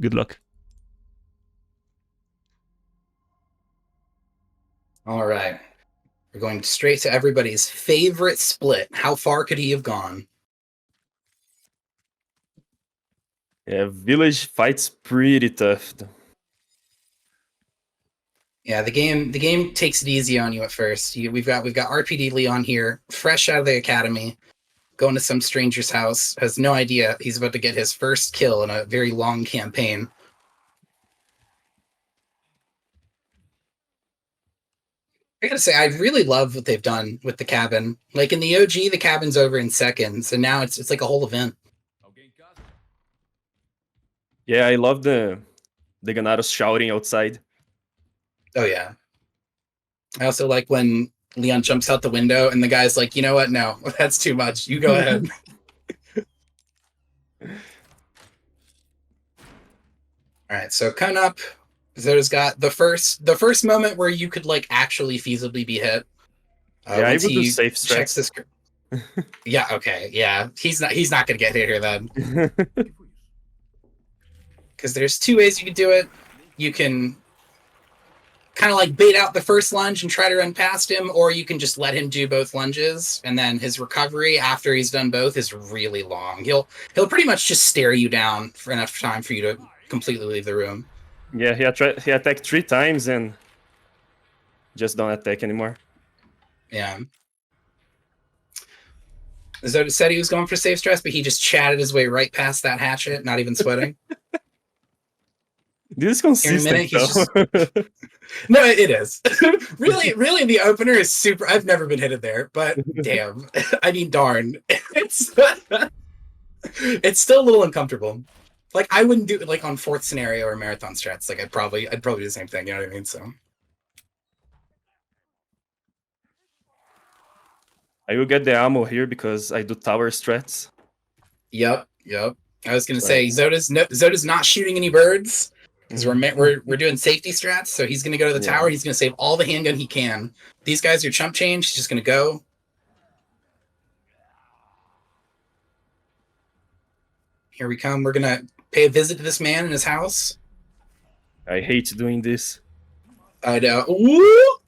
Good luck. All right. We're going straight to everybody's favorite split. How far could he have gone? Yeah, village fight's pretty tough. Yeah, the game takes it easy on you at first. We've got RPD Leon here, fresh out of the academy, going to some stranger's house, has no idea he's about to get his first kill in a very long campaign. I gotta say, I really love what they've done with the cabin. Like in the OG, the cabin's over in seconds, and now it's like a whole event. Yeah, I love the Ganados shouting outside. Oh yeah. I also like when Leon jumps out the window and the guy's like, you know what? No, that's too much. You go ahead. All right, so coming up, Zoda's got the first moment where you could like actually feasibly be hit. Yeah, I Once would do he safe checks strats. this. Yeah, okay, yeah. He's not gonna get hit here then. Because there's two ways you can do it. You can kind of like bait out the first lunge and try to run past him, or you can just let him do both lunges, and then his recovery after he's done both is really long. He'll pretty much just stare you down for enough time for you to completely leave the room. Yeah, he attacked 3 times and just don't attack anymore. Yeah. Zoda said he was going for safe stress, but he just chatted his way right past that hatchet, not even sweating. This is consistent, though. Just... No, it is. really, the opener is super. I've never been hit there, but damn. I mean, darn. It's still a little uncomfortable. Like, I wouldn't do it like on fourth scenario or marathon strats. Like, I'd probably do the same thing. You know what I mean? So I will get the ammo here because I do tower strats. Yep. I was gonna say Zoda's not shooting any birds because we're doing safety strats. So he's gonna go to the tower. He's gonna save all the handgun he can. These guys are chump change. He's just gonna go. Here we come. We're gonna pay a visit to this man in his house. I hate doing this. I know.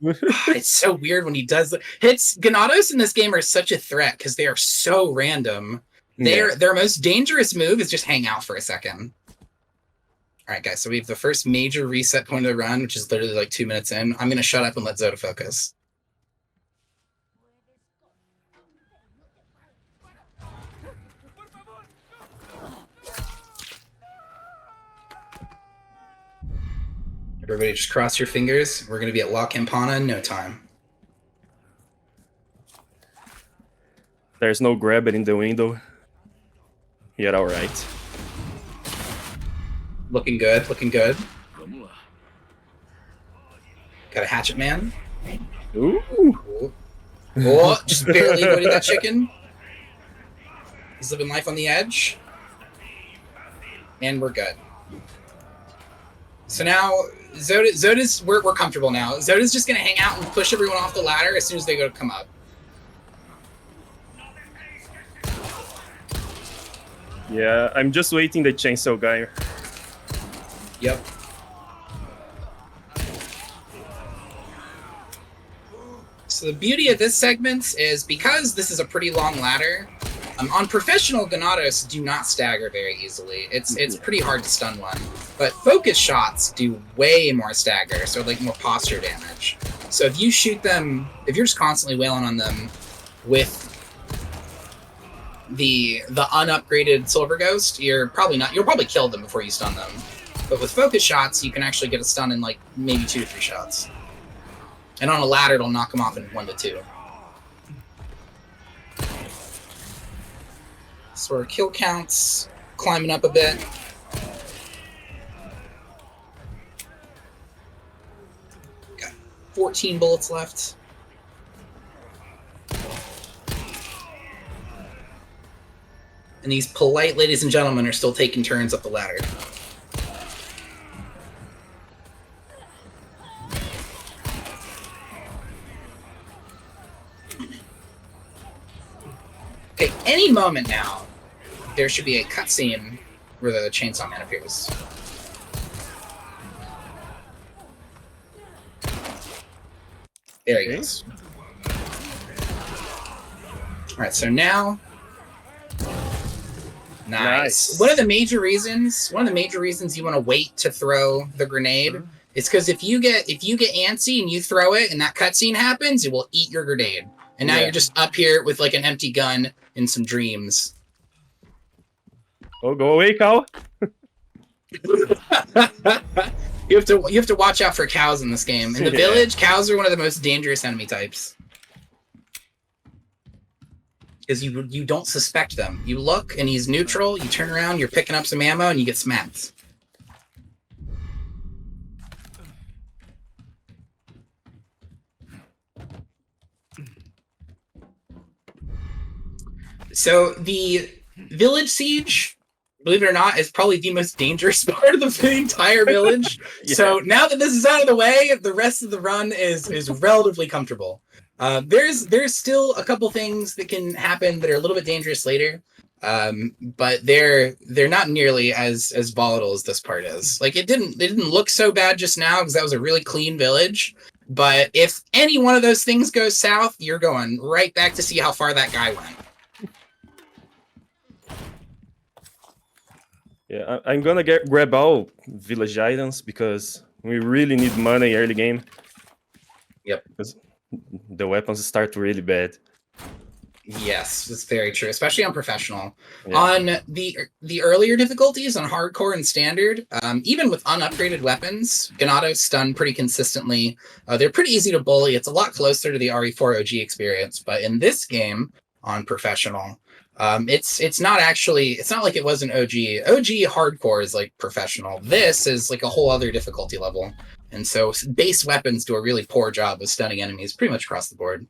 It's so weird when he does it. Hits Ganados in this game are such a threat because they are so random. Their most dangerous move is just hang out for a second. All right, guys. So we have the first major reset point of the run, which is literally like 2 minutes in. I'm gonna shut up and let Zoda focus. Everybody just cross your fingers. We're going to be at La Campana in no time. There's no grab it in the window. You're all right. Looking good. Got a hatchet man. Ooh. Oh, just barely avoided that chicken. He's living life on the edge. And we're good. So now Zoda's we're comfortable now. Zoda's just gonna hang out and push everyone off the ladder as soon as they go to come up. Yeah, I'm just waiting the chainsaw guy. Yep. So the beauty of this segment is because this is a pretty long ladder, on professional Ganados do not stagger very easily. It's pretty hard to stun one. But focus shots do way more stagger, so like more posture damage. So if you shoot them, if you're just constantly wailing on them with the unupgraded Silver Ghost, you'll probably kill them before you stun them. But with focus shots, you can actually get a stun in like maybe 2 to 3 shots. And on a ladder, it'll knock them off in 1 to 2. So our kill counts climbing up a bit. Got 14 bullets left. And these polite ladies and gentlemen are still taking turns up the ladder. Okay, any moment now, there should be a cutscene where the chainsaw man appears. There he goes. All right, so now, nice. One of the major reasons you want to wait to throw the grenade is because if you get antsy and you throw it and that cutscene happens, it will eat your grenade, and now you're just up here with like an empty gun and some dreams. Oh, go away, cow! You have to watch out for cows in this game. In the village, cows are one of the most dangerous enemy types. Because you don't suspect them. You look and he's neutral, you turn around, you're picking up some ammo, and you get smacked. So the village siege, believe it or not, is probably the most dangerous part of the entire village. So now that this is out of the way, the rest of the run is relatively comfortable. There's still a couple things that can happen that are a little bit dangerous later, but they're not nearly as volatile as this part is. Like it didn't look so bad just now because that was a really clean village. But if any one of those things goes south, you're going right back to see how far that guy went. Yeah, I'm gonna grab all village items because we really need money early game. Yep. Because the weapons start really bad. Yes, that's very true, especially on professional. Yeah. On the earlier difficulties, on hardcore and standard, even with unupgraded weapons, Ganados stun pretty consistently. They're pretty easy to bully. It's a lot closer to the RE4 OG experience, but in this game, on professional, it's not like it was an OG. OG hardcore is like professional. This is like a whole other difficulty level. And so base weapons do a really poor job of stunning enemies pretty much across the board.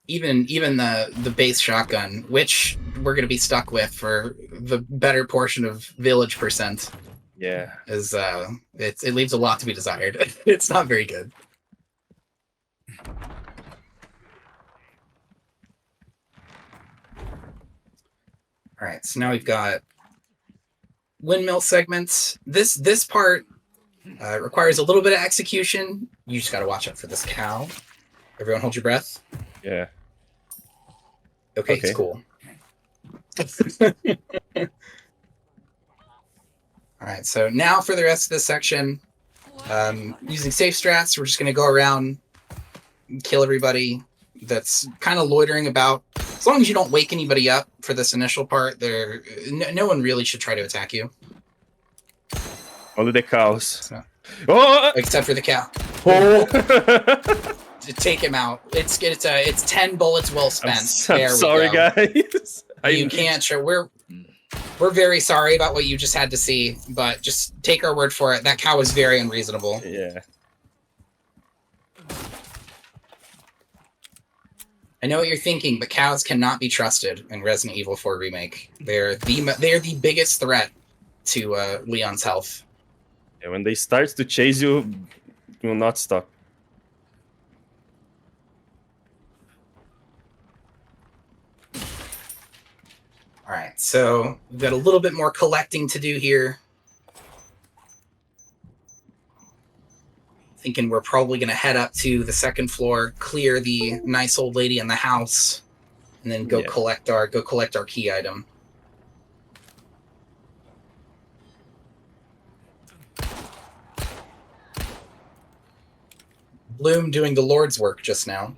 Even the base shotgun, which we're going to be stuck with for the better portion of village percent. Yeah. It leaves a lot to be desired. It's not very good. All right, so now we've got windmill segments. This part requires a little bit of execution. You just got to watch out for this cow. Everyone hold your breath. Yeah. Okay. It's cool. All right, so now for the rest of this section, using safe strats, we're just going to go around and kill everybody that's kind of loitering about. As long as you don't wake anybody up for this initial part, no one really should try to attack you. Only the cows. So, oh! Except for the cow. Oh! To take him out. It's 10 bullets well spent. I'm sorry, guys. You can't show. We're very sorry about what you just had to see, but just take our word for it. That cow was very unreasonable. Yeah. I know what you're thinking, but cows cannot be trusted in Resident Evil 4 Remake. They're the biggest threat to Leon's health. Yeah, when they start to chase you, you will not stop. All right, so we've got a little bit more collecting to do here. Thinking we're probably going to head up to the second floor, clear the nice old lady in the house, and then go collect our key item. Bloom doing the Lord's work just now.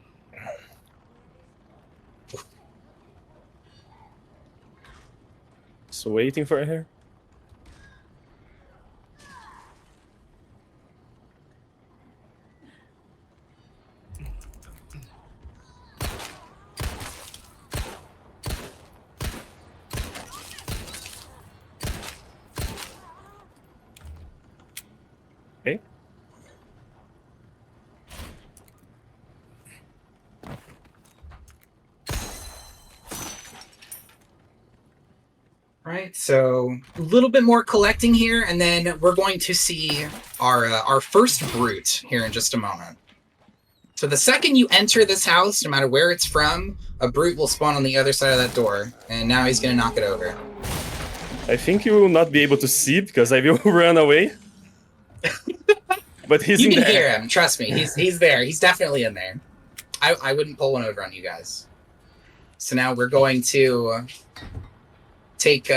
So waiting for her. Okay. Right, so a little bit more collecting here, and then we're going to see our first brute here in just a moment. So the second you enter this house, no matter where it's from, a brute will spawn on the other side of that door, and now he's going to knock it over. I think you will not be able to see because I will run away. But he's You in can there. hear him. Trust me. He's there. He's definitely in there. I wouldn't pull one over on you guys. So now we're going to take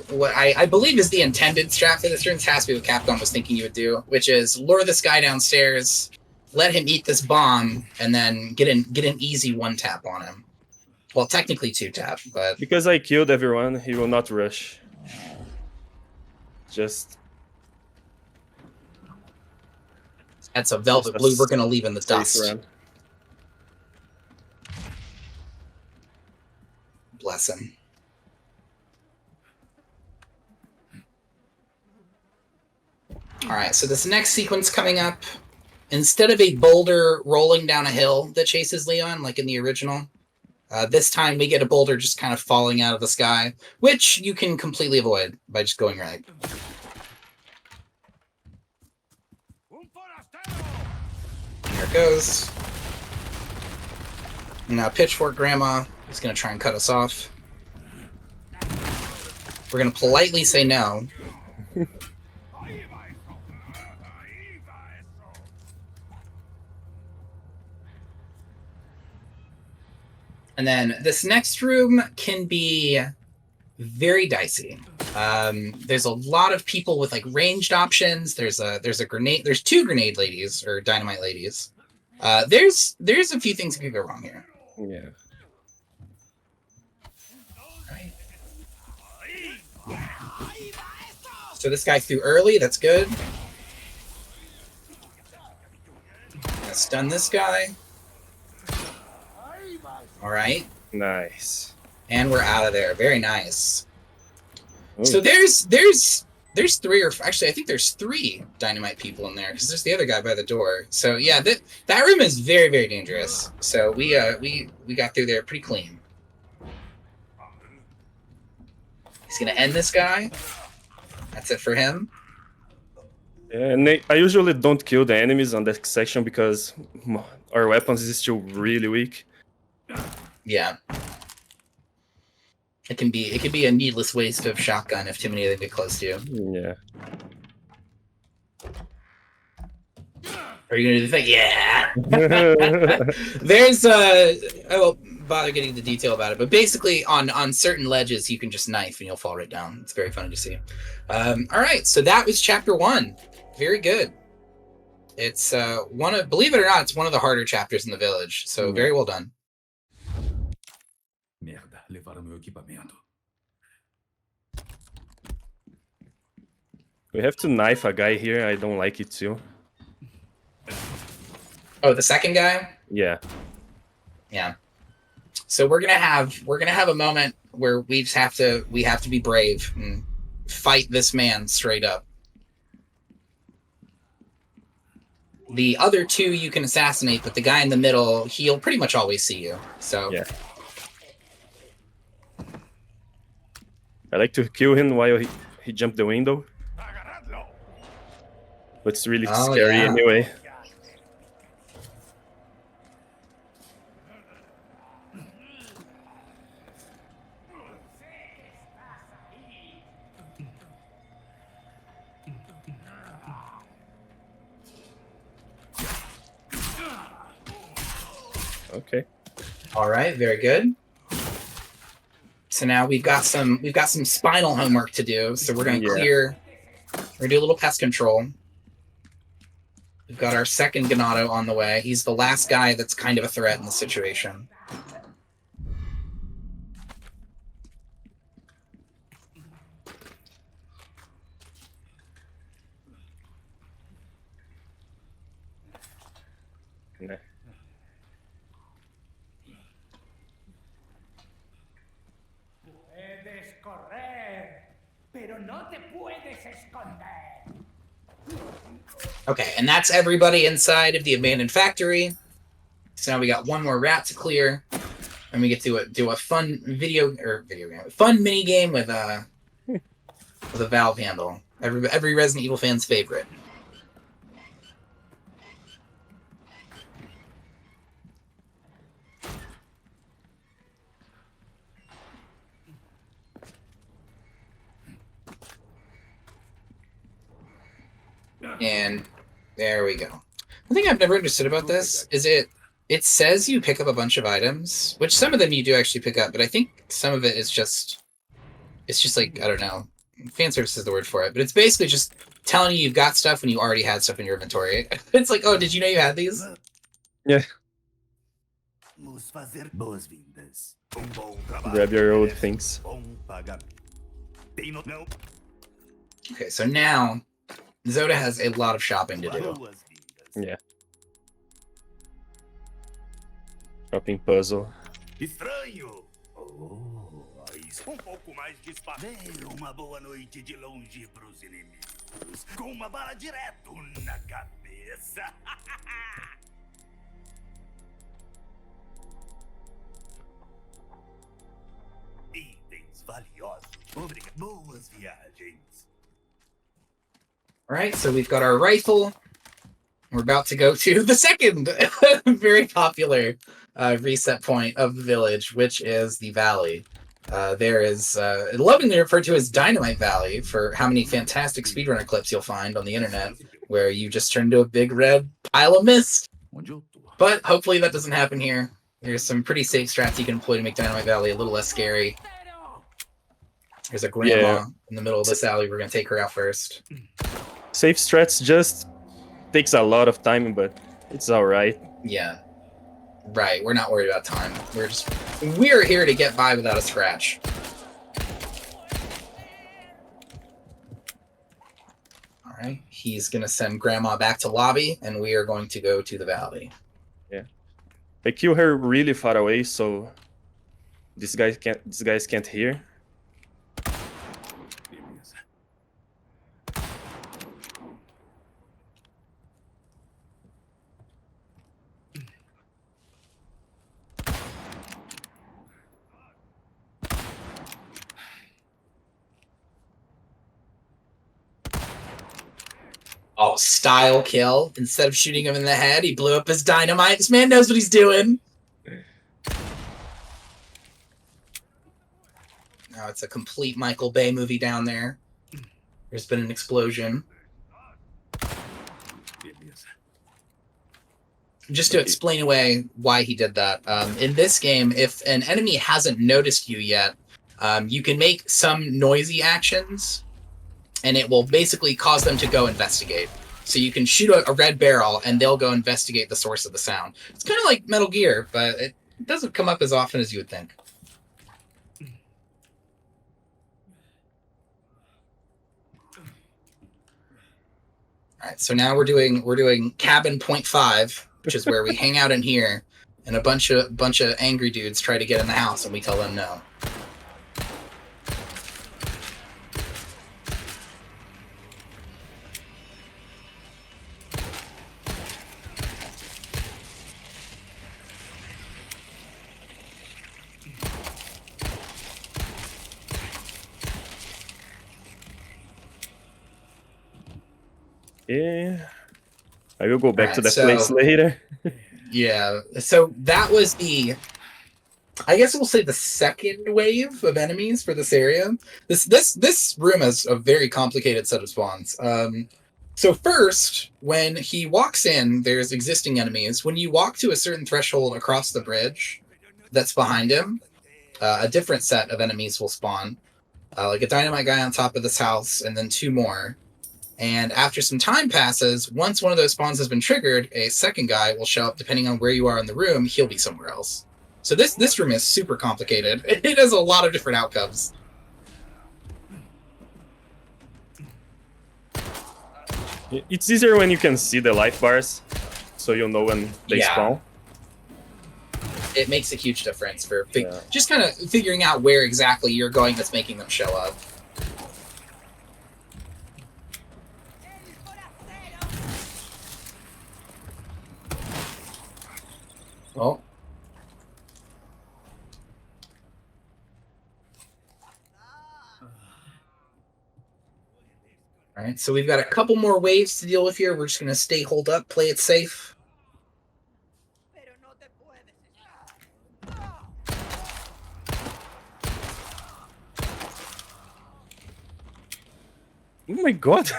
what I believe is the intended strat for this room. This has to be what Capcom was thinking you would do, which is lure this guy downstairs, let him eat this bomb, and then get an easy one tap on him. Well, technically two tap, but Because I killed everyone, he will not rush. Just that's a velvet blue we're gonna leave in the dust. Run. Bless him. All right, so this next sequence coming up, instead of a boulder rolling down a hill that chases Leon, like in the original, this time we get a boulder just kind of falling out of the sky, which you can completely avoid by just going right. There it goes. Now Pitchfork Grandma is going to try and cut us off. We're going to politely say no. And then this next room can be very dicey. There's a lot of people with like ranged options. There's a grenade. There's two grenade ladies or dynamite ladies. There's a few things that could go wrong here. Yeah. Right. So this guy threw early. That's good. Gonna stun this guy. All right. Nice. And we're out of there. Very nice. Ooh. So there's three, or actually I think there's three dynamite people in there because there's the other guy by the door. So yeah, that room is very, very dangerous. So we got through there pretty clean. He's gonna end this guy. That's it for him. And I usually don't kill the enemies on that section because our weapons is still really weak. Yeah. It can be a needless waste of shotgun if too many of them get close to you. Yeah. Are you gonna do the thing? Yeah. There's I won't bother getting into detail about it, but basically on certain ledges you can just knife and you'll fall right down. It's very funny to see. All right, so that was chapter 1. Very good. It's believe it or not, it's one of the harder chapters in the village. So very well done. Merda, levaram meu equipamento. We have to knife a guy here. I don't like it too. Oh, the second guy? Yeah. Yeah. So we're gonna have a moment where we have to be brave and fight this man straight up. The other two you can assassinate, but the guy in the middle, he'll pretty much always see you. So Yeah. I like to kill him while he jumped the window. But it's really scary anyway. Okay. all right, very good. So now we've got some spinal homework to do. So we're gonna clear. We're gonna do a little pest control. We've got our second Ganado on the way. He's the last guy that's kind of a threat in the situation. Nah. Puedes correr, pero no te puedes esconder. Okay, and that's everybody inside of the abandoned factory. So now we got one more rat to clear, and we get to do a fun fun mini game with a valve handle. Every Resident Evil fan's favorite. And There we go. One thing I've never understood about this is it says you pick up a bunch of items, which some of them you do actually pick up, but I think some of it is just like, I don't know, fan service is the word for it, but it's basically just telling you you've got stuff when you already had stuff in your inventory. It's like, oh, did you know you had these? Yeah. Grab your old things. Okay, so now Zoda has a lot of shopping to do. Yeah. Shopping puzzle. Estranho. Oh, isso. Pouco mais de espaço. Dei uma boa noite de longe pros inimigos. Com uma bala direto na cabeça. Itens valiosos. Obrigado. Boas viagens. All right, so we've got our rifle. We're about to go to the second very popular reset point of the village, which is the valley. There is lovingly referred to as Dynamite Valley for how many fantastic speedrunner clips you'll find on the internet where you just turn into a big red pile of mist. But hopefully that doesn't happen here. There's some pretty safe strats you can employ to make Dynamite Valley a little less scary. There's a grandma in the middle of this alley. We're going to take her out first. Safe strats just takes a lot of time, but it's alright. Yeah. Right, we're not worried about time. We're here to get by without a scratch. Alright, he's gonna send Grandma back to lobby, and we are going to go to the valley. Yeah. They kill her really far away, so these guys can't hear. Oh, style kill. Instead of shooting him in the head, he blew up his dynamite. This man knows what he's doing. Now it's a complete Michael Bay movie down there. There's been an explosion. Just to explain away why he did that. In this game, if an enemy hasn't noticed you yet, you can make some noisy actions, and it will basically cause them to go investigate. So you can shoot a red barrel, and they'll go investigate the source of the sound. It's kind of like Metal Gear, but it doesn't come up as often as you would think. All right, so now we're doing cabin 0.5, which is where we hang out in here, and a bunch of angry dudes try to get in the house, and we tell them no. Yeah. I will go back to Alright, that place later. Yeah, so that was I guess we'll say the second wave of enemies for this area. This room has a very complicated set of spawns. So first, when he walks in, there's existing enemies. When you walk to a certain threshold across the bridge that's behind him, a different set of enemies will spawn. Like a dynamite guy on top of this house, and then two more. And after some time passes, once one of those spawns has been triggered, a second guy will show up depending on where you are in the room. He'll be somewhere else. So this room is super complicated. It has a lot of different outcomes. It's easier when you can see the life bars, so you'll know when they spawn. It makes a huge difference for just kind of figuring out where exactly you're going that's making them show up. Oh. All right, so we've got a couple more waves to deal with here. We're just going to stay holed up, play it safe. Oh my god.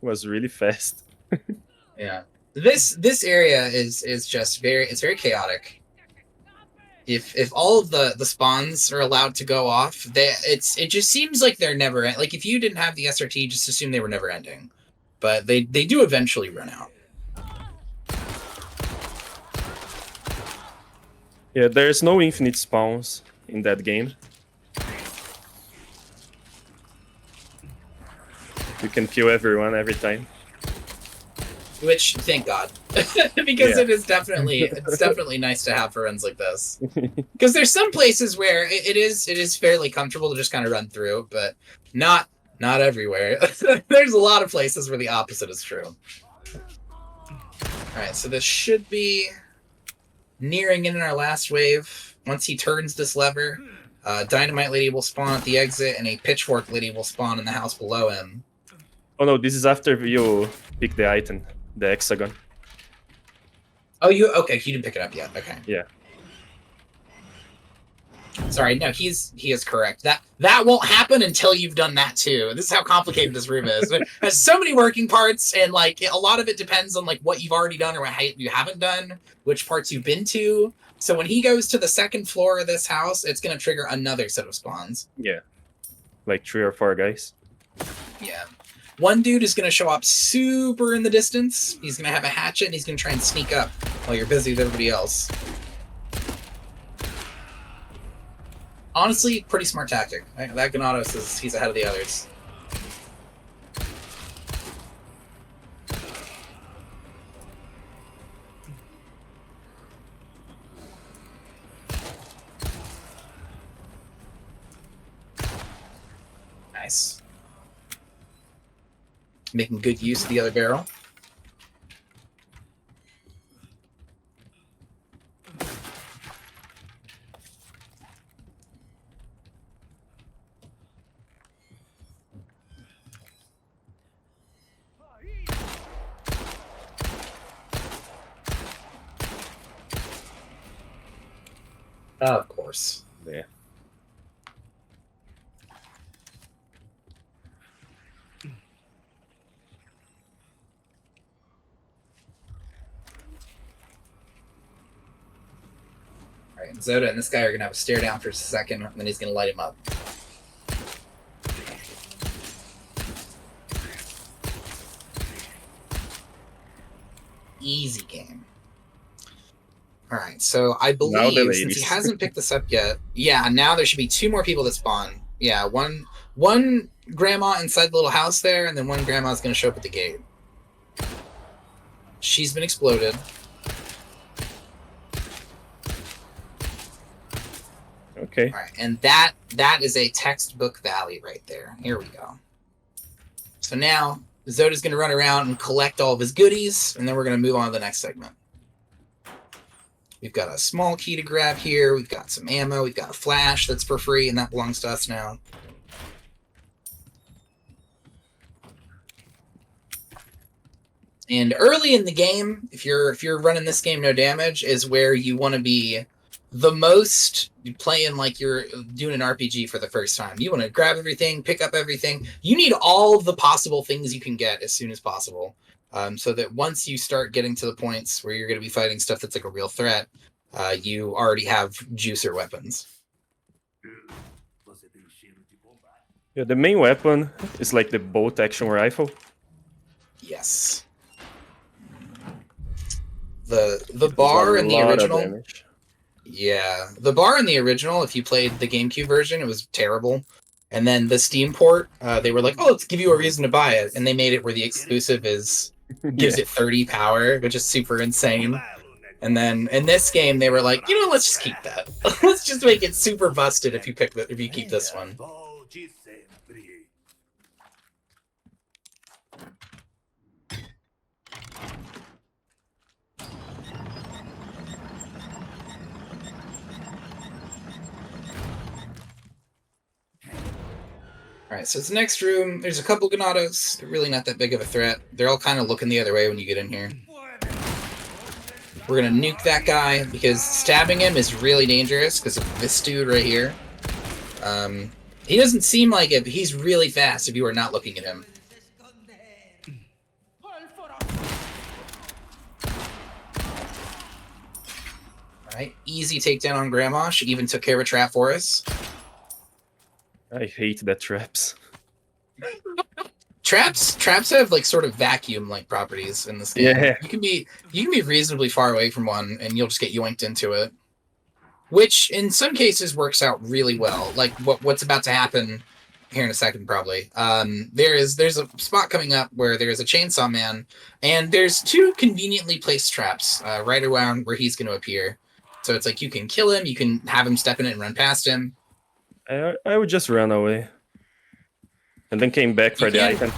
was really fast. Yeah. This area is just very chaotic. If all of the spawns are allowed to go off, it just seems like they're never like if you didn't have the SRT, just assume they were never ending. But they do eventually run out. Yeah, there's no infinite spawns in that game. You can kill everyone every time. Which, thank God, because Yeah. it's definitely nice to have for runs like this. Because there's some places where it is fairly comfortable to just kind of run through, but not everywhere. There's a lot of places where the opposite is true. All right, so this should be nearing in our last wave. Once he turns this lever, Dynamite Lady will spawn at the exit, and a Pitchfork Lady will spawn in the house below him. Oh no, this is after you pick the item, the hexagon. Oh, okay? You didn't pick it up yet. Okay. Yeah. Sorry, no, he is correct. That won't happen until you've done that too. This is how complicated this room is. It has so many working parts, and like a lot of it depends on like what you've already done or what you haven't done, which parts you've been to. So when he goes to the second floor of this house, it's going to trigger another set of spawns. Yeah. Like 3 or 4 guys. Yeah. One dude is going to show up super in the distance. He's going to have a hatchet, and he's going to try and sneak up while you're busy with everybody else. Honestly, pretty smart tactic. That Ganados he's ahead of the others. Nice. Making good use of the other barrel. Of course. Yeah. Alright, Zoda and this guy are going to have a stare down for a second, and then he's going to light him up. Easy game. Alright, so I believe, since he ladies. hasn't picked this up yet, yeah, now there should be 2 more people that spawn. Yeah, one grandma inside the little house there, and then one grandma's going to show up at the gate. She's been exploded. Okay. All right, and that is a textbook valley right there. Here we go. So now Zoda's going to run around and collect all of his goodies, and then we're going to move on to the next segment. We've got a small key to grab here. We've got some ammo. We've got a flash that's for free, and that belongs to us now. And early in the game, if you're running this game no damage, is where you want to be the most playing like you're doing an RPG for the first time. You want to grab everything, pick up everything. You need all of the possible things you can get as soon as possible. So that once you start getting to the points where you're going to be fighting stuff that's like a real threat, you already have juicer weapons. Yeah, the main weapon is like the bolt action rifle. Yes. The bar in the original. Yeah, the bar in the original, if you played the GameCube version, it was terrible. And then the Steam port, they were like, oh, let's give you a reason to buy it. And they made it where the exclusive gives it 30 power, which is super insane. And then in this game, they were like, you know, let's just keep that. Let's just make it super busted if you keep this one. Alright, so it's the next room. There's a couple Ganados. They're really not that big of a threat. They're all kind of looking the other way when you get in here. We're going to nuke that guy, because stabbing him is really dangerous because of this dude right here. He doesn't seem like it, but he's really fast if you are not looking at him. Alright, easy takedown on Grandma. She even took care of a trap for us. I hate that traps. Traps have like sort of vacuum-like properties in this game. Yeah. You can be reasonably far away from one, and you'll just get yoinked into it, which in some cases works out really well. Like what's about to happen here in a second, probably. There's a spot coming up where there's a chainsaw man, and there's 2 conveniently placed traps right around where he's going to appear. So it's like you can kill him, you can have him step in it and run past him. I would just run away. And then came back for the item.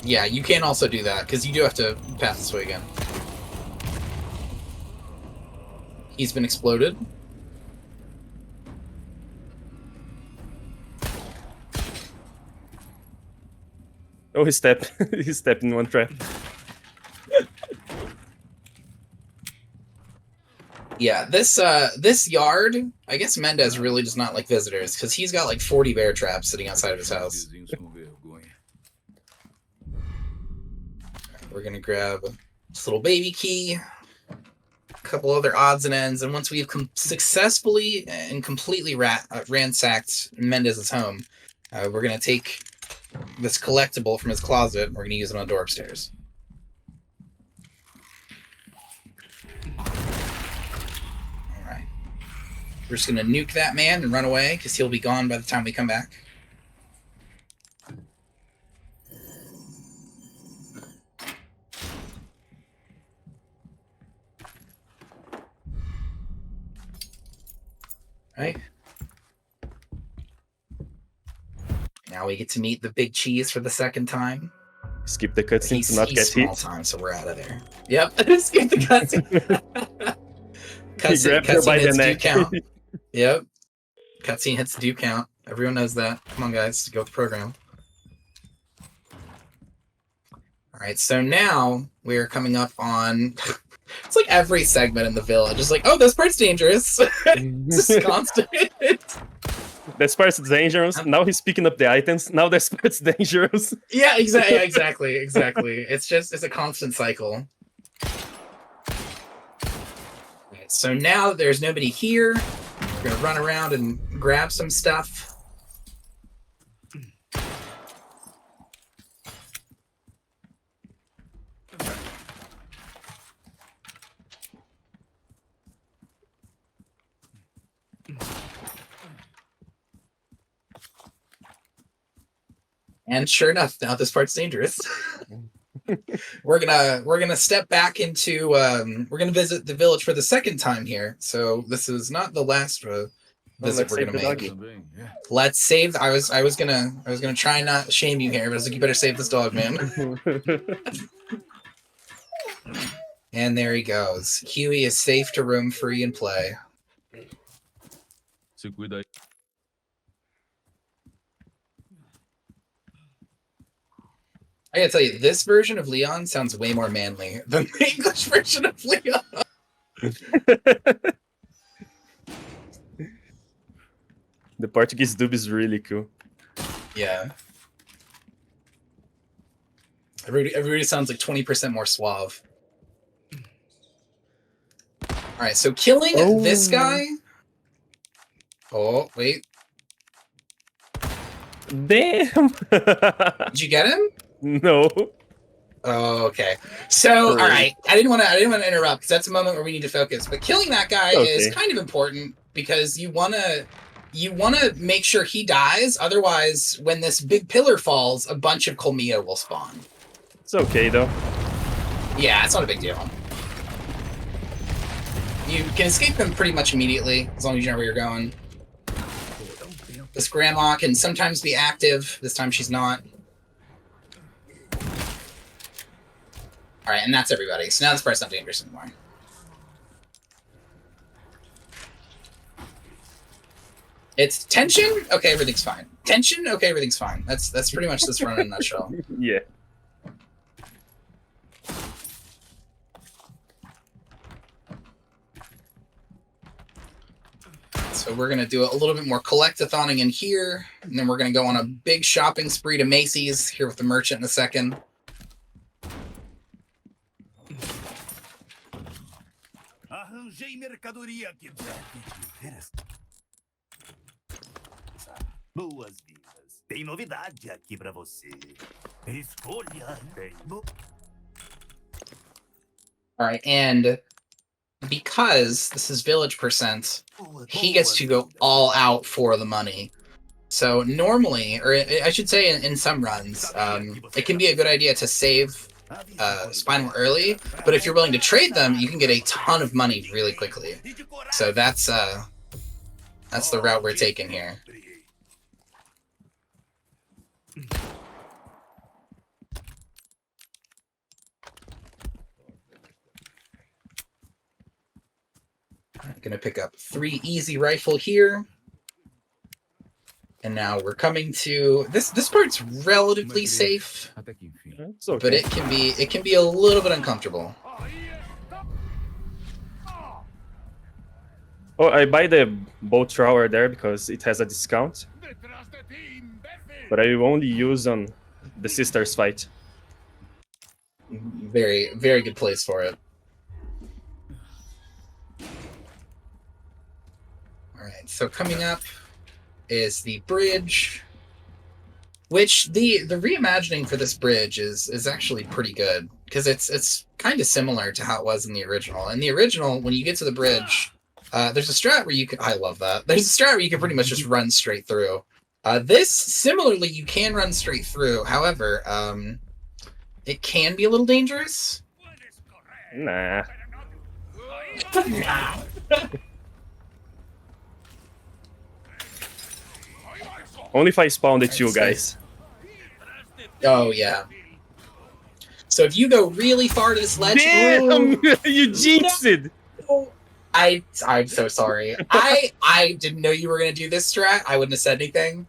Yeah, you can also do that, because you do have to pass this way again. He's been exploded. Oh, he stepped. He stepped in one trap. Yeah, this yard, I guess Mendez really does not like visitors, because he's got like 40 bear traps sitting outside of his house. We're gonna grab this little baby key, a couple other odds and ends, and once we've successfully and completely ransacked Mendez's home, we're gonna take this collectible from his closet, and we're gonna use it on the door upstairs. We're just going to nuke that man and run away, because he'll be gone by the time we come back. Right. Now we get to meet the big cheese for the second time. Skip the cutscene to not get small hit. time, so we're out of there. Yep, skip the cutscene. Cutscene by the neck. Count. Yep. Cutscene hits do count. Everyone knows that. Come on, guys, go with the program. Alright, so now we're coming up on... It's like every segment in the village. It's like, oh, this part's dangerous. It's just constant. This part's dangerous. Now he's picking up the items. Now this part's dangerous. Yeah, exactly. It's a constant cycle. Alright, so now that there's nobody here, we're gonna run around and grab some stuff. And sure enough, now this part's dangerous. We're gonna step back into we're gonna visit the village for the second time here. So this is not the last visit we're gonna make. Let's save. I was gonna try and not shame you here, but I was like, you better save this dog, man. And there he goes. Huey is safe to roam free and play. I gotta tell you, this version of Leon sounds way more manly than the English version of Leon. The Portuguese dub is really cool. Yeah. Everybody sounds like 20% more suave. Alright, so killing this guy... Oh, wait. Damn! Did you get him? No. Oh, okay. So, all right. I didn't want to interrupt, because that's a moment where we need to focus. But killing that guy is kind of important, because you want to make sure he dies. Otherwise, when this big pillar falls, a bunch of Colmillo will spawn. It's okay though. Yeah, it's not a big deal. You can escape them pretty much immediately, as long as you know where you're going. This grandma can sometimes be active. This time she's not. All right, and that's everybody. So now this part's not dangerous anymore. It's tension. Okay, everything's fine. Tension. Okay, everything's fine. That's pretty much this run in a nutshell. Yeah. So we're gonna do a little bit more collect-a-thoning in here, and then we're gonna go on a big shopping spree to Macy's here with the merchant in a second. mercadoria que deve te interessar. Boas-vindas. Tem novidade aqui pra você. Escolha bem. All right, and because this is village percent, he gets to go all out for the money. So normally, or I should say in some runs, it can be a good idea to save Spinal early, but if you're willing to trade them, you can get a ton of money really quickly. So that's the route we're taking here. I'm gonna pick up 3 easy rifle here. And now we're coming to this part's relatively safe, Até que enfim. It's okay. but it can be a little bit uncomfortable. Oh, I buy the bow thrower there because it has a discount. But I will only use on the sisters fight. Very, very good place for it. Alright, so coming up is the bridge, which the reimagining for this bridge is actually pretty good, because it's kind of similar to how it was in the original. In the original, when you get to the bridge, there's a strat where you can, I love that, there's a strat where you can pretty much just run straight through. This, similarly, you can run straight through, however, it can be a little dangerous. Nah. Only if I spawn the 2 guys. Oh, yeah. So if you go really far to this ledge... Damn! You jinxed it! I'm so sorry. I didn't know you were going to do this strat. I wouldn't have said anything.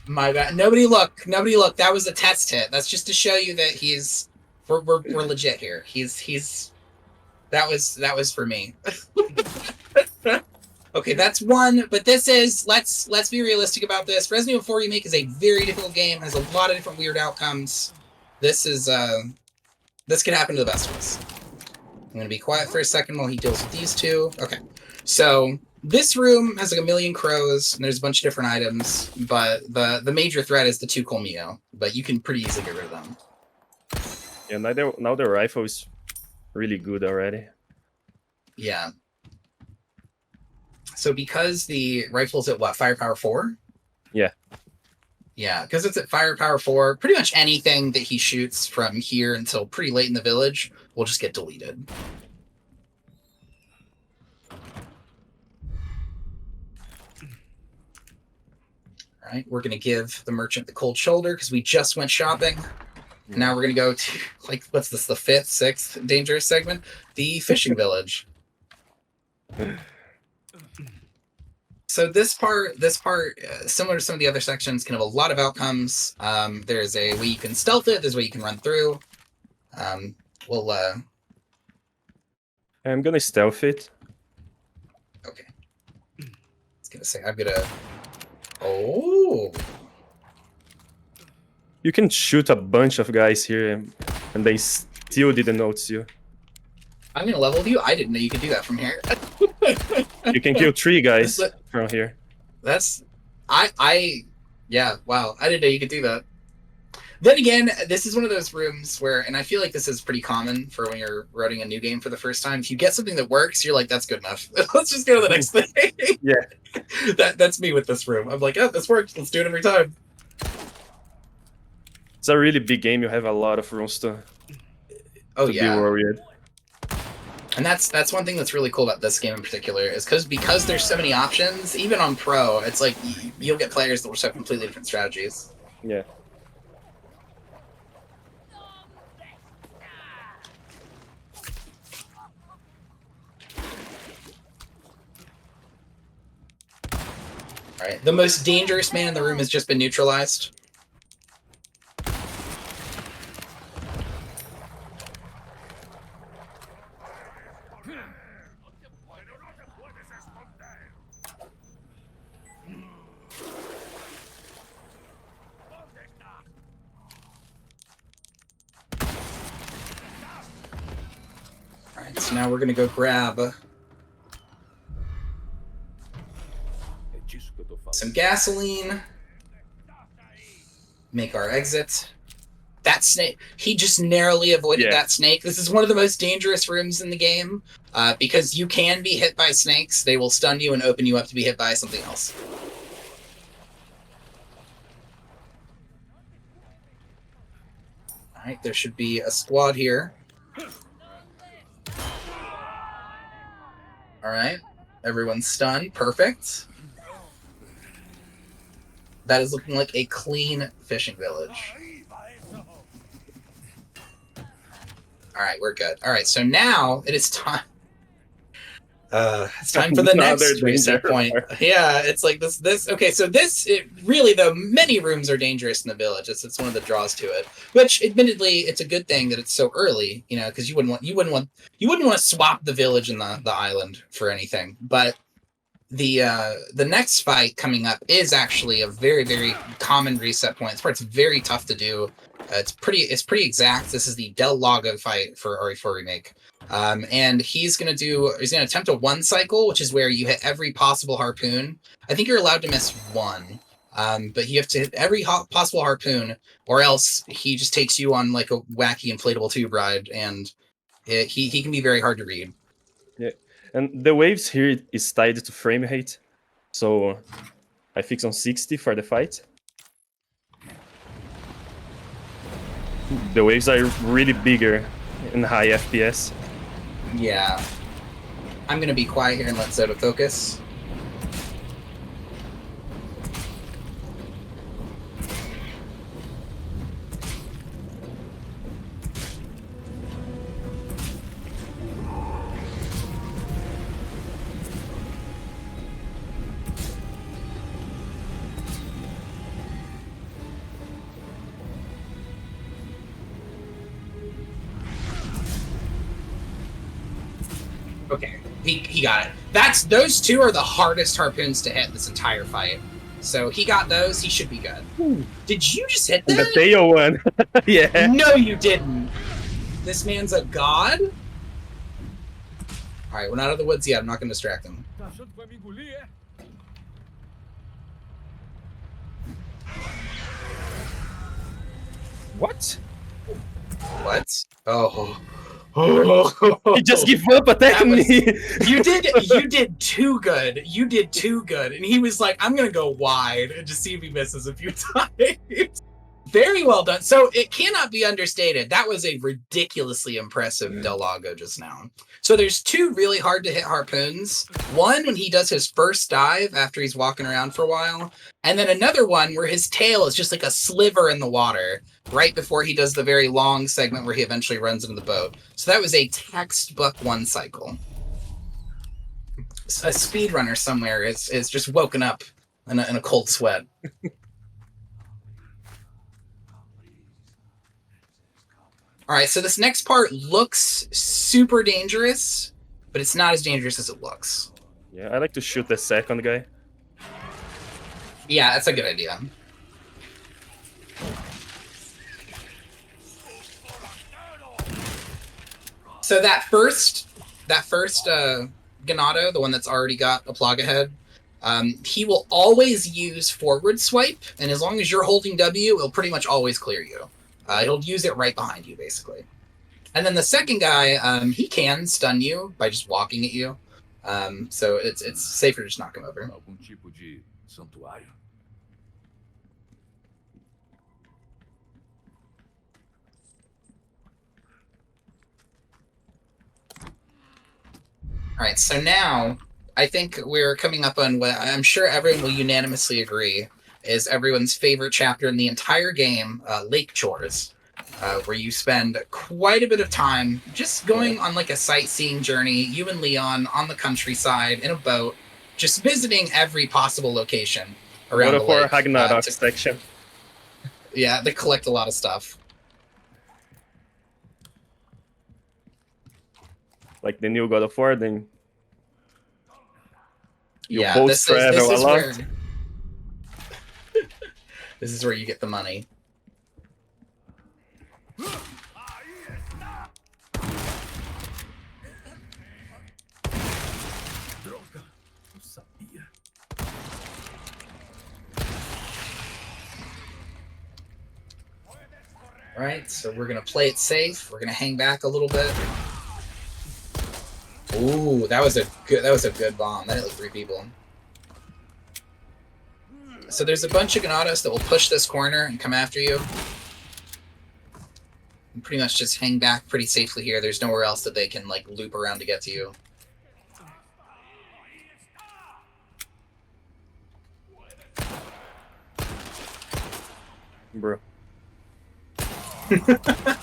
My bad. Nobody look. That was a test hit. That's just to show you that we're legit here. That was for me. Okay, that's 1, but this is, let's be realistic about this. Resident Evil 4 Remake is a very difficult game, has a lot of different weird outcomes. This can happen to the best of us. I'm gonna be quiet for a second while he deals with these 2. Okay, so this room has like a million crows, and there's a bunch of different items, but the major threat is the 2 Colmio, but you can pretty easily get rid of them. Yeah, now the rifle is really good already. Yeah. So because the rifle's at what, firepower 4? Yeah. Yeah, because it's at firepower 4, pretty much anything that he shoots from here until pretty late in the village will just get deleted. All right, we're going to give the merchant the cold shoulder because we just went shopping. And now we're going to go to, like, what's this, the 5th, 6th dangerous segment? The fishing village. So this part, similar to some of the other sections, can have a lot of outcomes. There's a way you can stealth it. There's a way you can run through. I'm gonna stealth it. Okay. I was gonna say I'm gonna. Oh. You can shoot a bunch of guys here, and they still didn't notice you. I'm gonna level with you. I didn't know you could do that from here. You can kill 3 guys from here. Yeah, wow. I didn't know you could do that. Then again, this is one of those rooms where, and I feel like this is pretty common for when you're running a new game for the first time. If you get something that works, you're like, that's good enough. Let's just go to the next thing. Yeah. That's me with this room. I'm like, oh, this works. Let's do it every time. It's a really big game. You have a lot of rooms to be worried. And that's one thing that's really cool about this game in particular, is because there's so many options, even on Pro, it's like you'll get players that will have completely different strategies. Yeah. Alright, the most dangerous man in the room has just been neutralized. Alright, so now we're gonna go grab É disso que eu tô falando. some gasoline. Make our exit. That snake, he just narrowly avoided Yeah. that snake. This is one of the most dangerous rooms in the game because you can be hit by snakes. They will stun you and open you up to be hit by something else. All right, there should be a squad here. All right, everyone's stunned. Perfect. That is looking like a clean fishing village. All right, we're good. All right, so now it is time. It's time for the Another next reset danger point. part. Yeah, it's like this. Okay, so really though, many rooms are dangerous in the village. It's one of the draws to it. Which, admittedly, it's a good thing that it's so early. You know, because you wouldn't want to swap the village and the island for anything. But the next fight coming up is actually a very, very common reset point. This part's very tough to do. It's pretty exact. This is the Del Lago fight for RE4 Remake. And he's gonna attempt a one cycle, which is where you hit every possible harpoon. I think you're allowed to miss one. But you have to hit every possible harpoon, or else he just takes you on like a wacky inflatable tube ride, and he can be very hard to read. Yeah, and the waves here is tied to frame rate, so I fix on 60 for the fight. The waves are really bigger in high FPS. Yeah. I'm gonna be quiet here and let Zoda focus. Okay, he got it. Those two are the hardest harpoons to hit this entire fight. So he got those, he should be good. Ooh. Did you just hit And the that? tail one. Yeah. No, you didn't. This man's a god? Alright, we're not out of the woods yet. I'm not going to distract him. Tá achando que vai me engolir, é? What? What? Oh. He just give up attacking That me. You did too good. You did too good. And he was like, I'm going to go wide and just see if he misses a few times. Very well done. So it cannot be understated. That was a ridiculously impressive Del Lago just now. So there's two really hard to hit harpoons. One when he does his first dive after he's walking around for a while. And then another one where his tail is just like a sliver in the water right before he does the very long segment where he eventually runs into the boat. So that was a textbook one cycle. A speedrunner somewhere is just woken up in a cold sweat. All right, so this next part looks super dangerous, but it's not as dangerous as it looks. Yeah, I like to shoot the second guy. Yeah, that's a good idea. So that first Ganado, the one that's already got a plug ahead, he will always use forward swipe, and as long as you're holding W, it'll pretty much always clear you. He'll use it right behind you, basically. And then the second guy, he can stun you by just walking at you. So it's safer to just knock him over. Algum tipo de santuário? All right, so now I think we're coming up on what I'm sure everyone will unanimously agree is everyone's favorite chapter in the entire game, Lake Chores, where you spend quite a bit of time just going on like a sightseeing journey, you and Leon on the countryside in a boat, just visiting every possible location around the lake. Ragnarok section. Yeah, they collect a lot of stuff. Like the new God of War, then you Yeah, both this travel is a lot. where this is where you get the money. Alright, so we're gonna play it safe. We're gonna hang back a little bit. Ooh, that was a good bomb. That hit like 3 people. So there's a bunch of Ganados that will push this corner and come after you. And pretty much just hang back pretty safely here. There's nowhere else that they can like loop around to get to you. Bro. Alright,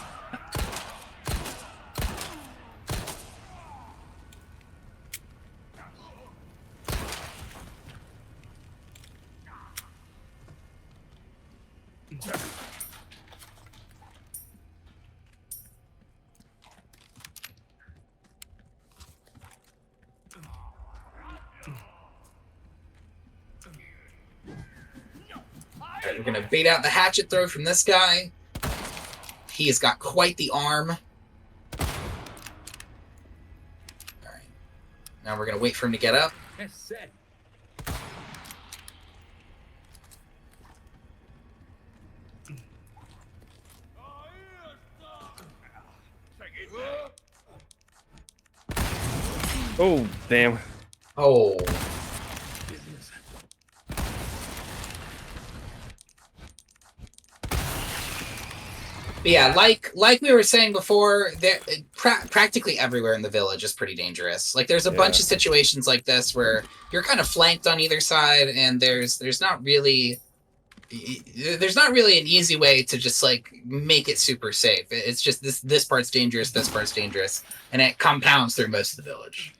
we're gonna bait out the hatchet throw from this guy. He has got quite the arm. Alright. Now we're gonna wait for him to get up. É sério. Oh, damn. Oh. But yeah, like we were saying before, there practically everywhere in the village is pretty dangerous. Like there's a bunch of situations like this where you're kind of flanked on either side, and there's not really an easy way to just like make it super safe. It's just this part's dangerous, this part's dangerous, and it compounds through most of the village.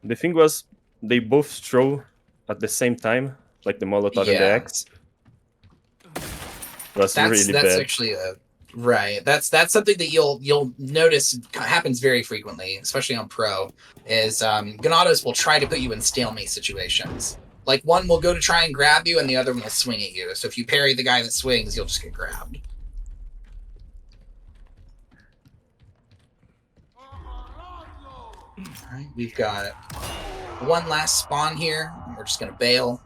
The thing was, they both throw at the same time, like the Molotov and the Yeah. X. That's really That's bad. actually right. That's something that you'll notice happens very frequently, especially on pro. Is Ganados will try to put you in stalemate situations. Like one will go to try and grab you, and the other one will swing at you. So if you parry the guy that swings, you'll just get grabbed. All right, we've got one last spawn here. We're just gonna bail.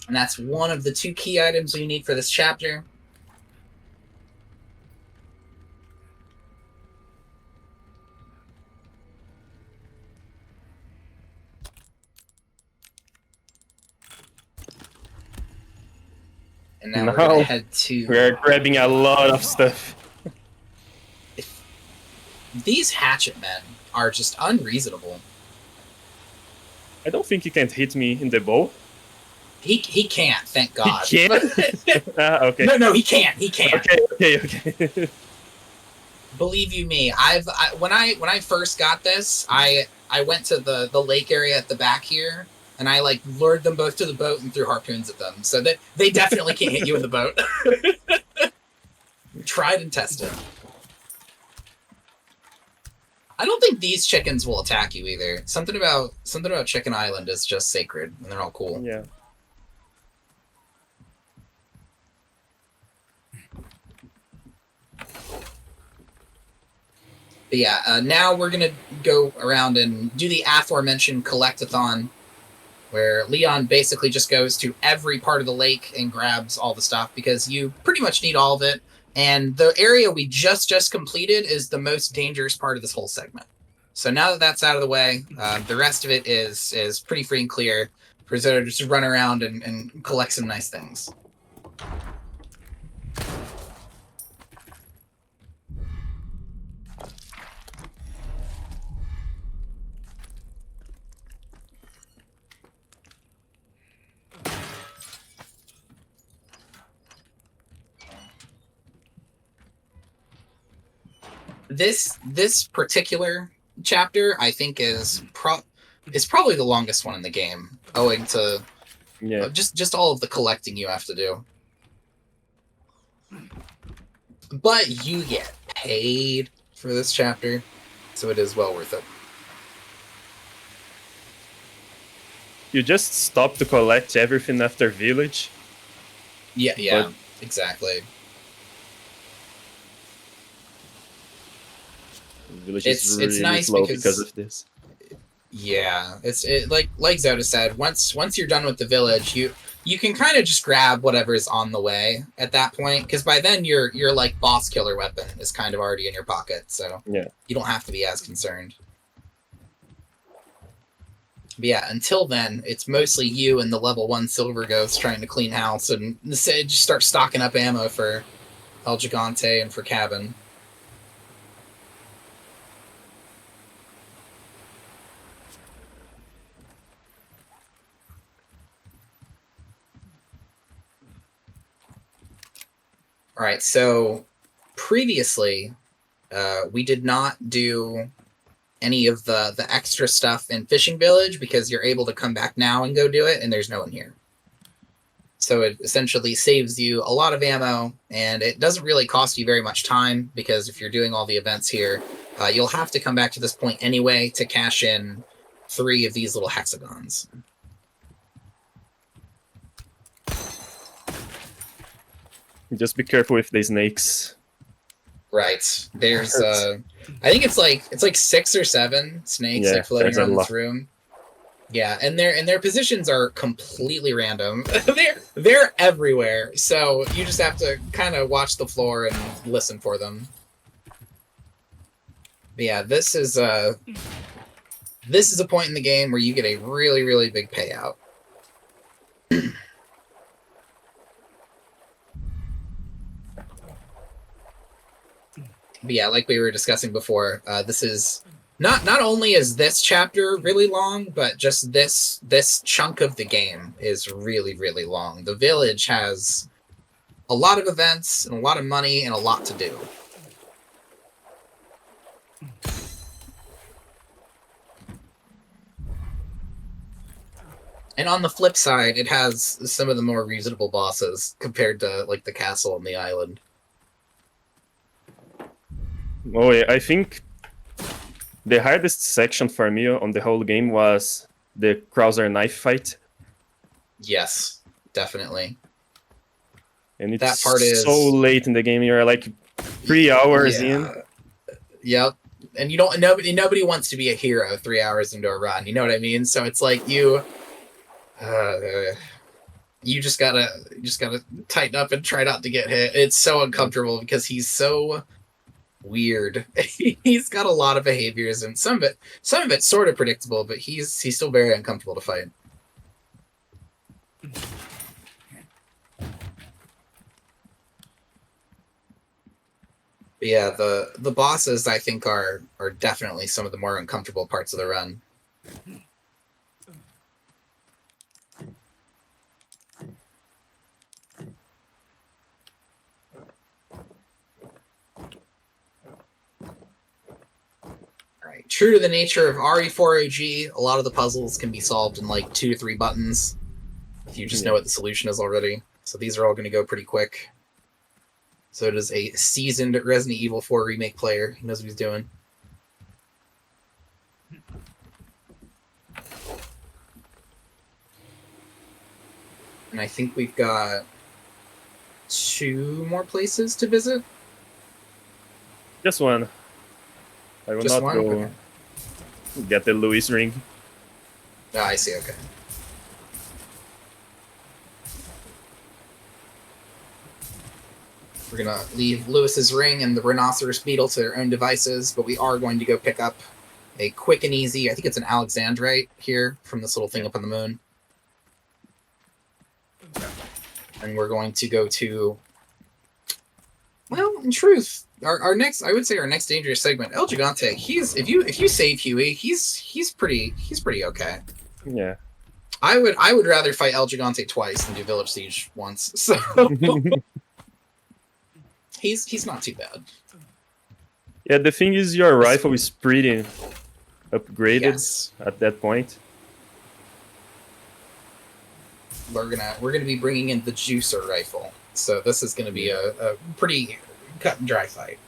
And that's one of the 2 key items you need for this chapter. And now we're going to head to... We're grabbing a lot of stuff. These hatchet men are just unreasonable. I don't think he can hit me in the bow. He can't, thank God. He can't? Okay. No, he can't. He can't. Okay. Believe you me, when I first got this, I went to the lake area at the back here, and I like lured them both to the boat and threw harpoons at them. So that they definitely can't hit you in the boat. Tried and tested. I don't think these chickens will attack you either. Something about Chicken Island is just sacred, and they're all cool. Yeah. But yeah, now we're gonna go around and do the aforementioned collectathon, where Leon basically just goes to every part of the lake and grabs all the stuff, because you pretty much need all of it. And the area we just completed is the most dangerous part of this whole segment. So now that that's out of the way, the rest of it is pretty free and clear for Zoda to just run around and collect some nice things. This particular chapter, I think, is probably the longest one in the game, owing to just all of the collecting you have to do. But you get paid for this chapter, so it is well worth it. You just stop to collect everything after village. Yeah, But exactly. The village It's is really nice slow because of this. yeah, like Zoda said. Once you're done with the village, you can kind of just grab whatever's on the way at that point, because by then your like boss killer weapon is kind of already in your pocket, so Yeah. you don't have to be as concerned. But yeah, until then, it's mostly you and the level 1 silver ghost trying to clean house and just start stocking up ammo for El Gigante and for Cabin. All right, so previously, we did not do any of the extra stuff in Fishing Village because you're able to come back now and go do it, and there's no one here. So it essentially saves you a lot of ammo, and it doesn't really cost you very much time because if you're doing all the events here, you'll have to come back to this point anyway to cash in 3 of these little hexagons. Just be careful with the snakes. Right. There's I think it's like 6 or 7 snakes like floating there's a around this lot. room. Yeah, and their positions are completely random. they're everywhere. So you just have to kind of watch the floor and listen for them. But yeah, this is a point in the game where you get a really, really big payout. But yeah, like we were discussing before, this is not only is this chapter really long, but just this chunk of the game is really, really long. The village has a lot of events and a lot of money and a lot to do. And on the flip side, it has some of the more reasonable bosses compared to like the castle and the island. Oh yeah, I think the hardest section for me on the whole game was the Krauser knife fight. Yes, definitely. And it's That part is so late in the game. You're like 3 hours in. Yep. And you don't nobody wants to be a hero 3 hours into a run. You know what I mean? So it's like you just gotta tighten up and try not to get hit. It's so uncomfortable because he's so weird. He's got a lot of behaviors, and some of it's sort of predictable, but he's still very uncomfortable to fight. But yeah, the bosses I think are definitely some of the more uncomfortable parts of the run. Alright, true to the nature of RE4OG, a lot of the puzzles can be solved in like 2 to 3 buttons if you just know what the solution is already. So these are all going to go pretty quick. So it is a seasoned Resident Evil 4 Remake player. He knows what he's doing. And I think we've got 2 more places to visit. Just one. I will Just not one? go Okay. get the Louis ring. Ah, I see, okay. We're gonna leave Lewis's ring and the rhinoceros beetle to their own devices, but we are going to go pick up a quick and easy, I think it's an Alexandrite here from this little thing up on the moon. And we're going to go to, well, in truth, our next, I would say our next dangerous segment, El Gigante, he's, if you save Huey, he's pretty okay. Yeah. I would rather fight El Gigante twice than do Village Siege once. So he's not too bad. Yeah, the thing is your rifle is pretty upgraded Yes. at that point. We're gonna be bringing in the juicer rifle, so this is gonna be a pretty cut and dry fight.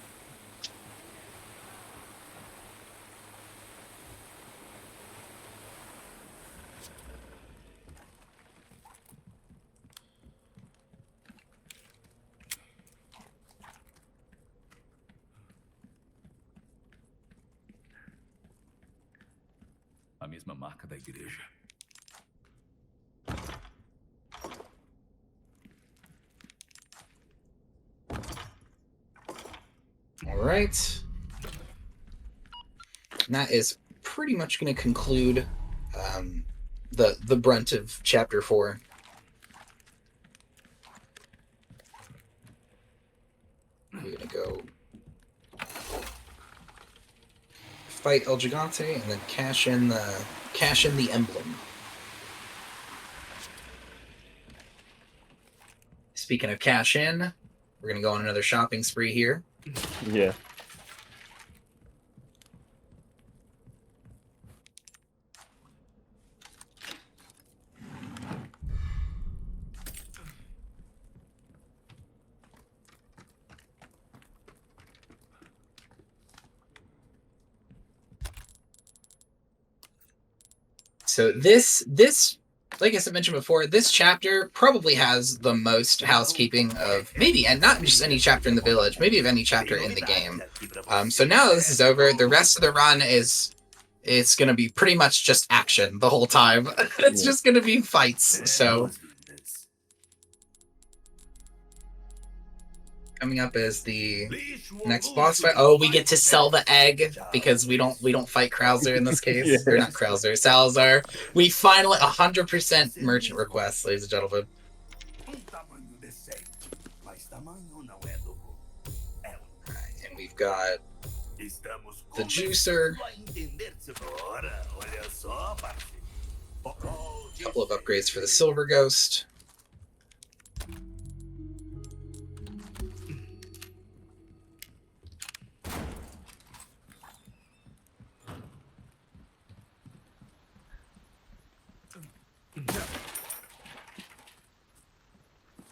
mesma marca da igreja. All right. And that is pretty much going to conclude the brunt of chapter 4. We're going to go fight El Gigante and then cash in the emblem. Speaking of cash in, we're going to go on another shopping spree here. Yeah. So this, like I mentioned before, this chapter probably has the most housekeeping of maybe, and not just any chapter in the village, maybe of any chapter in the game. So now that this is over, the rest of the run it's going to be pretty much just action the whole time. It's just going to be fights. So coming up is the next boss fight. Oh, we get to sell the egg because we don't fight Krauser in this case. Yeah. Or not Krauser, Salazar. We finally 100% merchant request, ladies and gentlemen. Tamanho decente, mas tamanho não é do bom. Alright, and we've got Estamos the juicer, começando a entender-se. Ora, olha só, parceiro. a couple of upgrades for the Silver Ghost.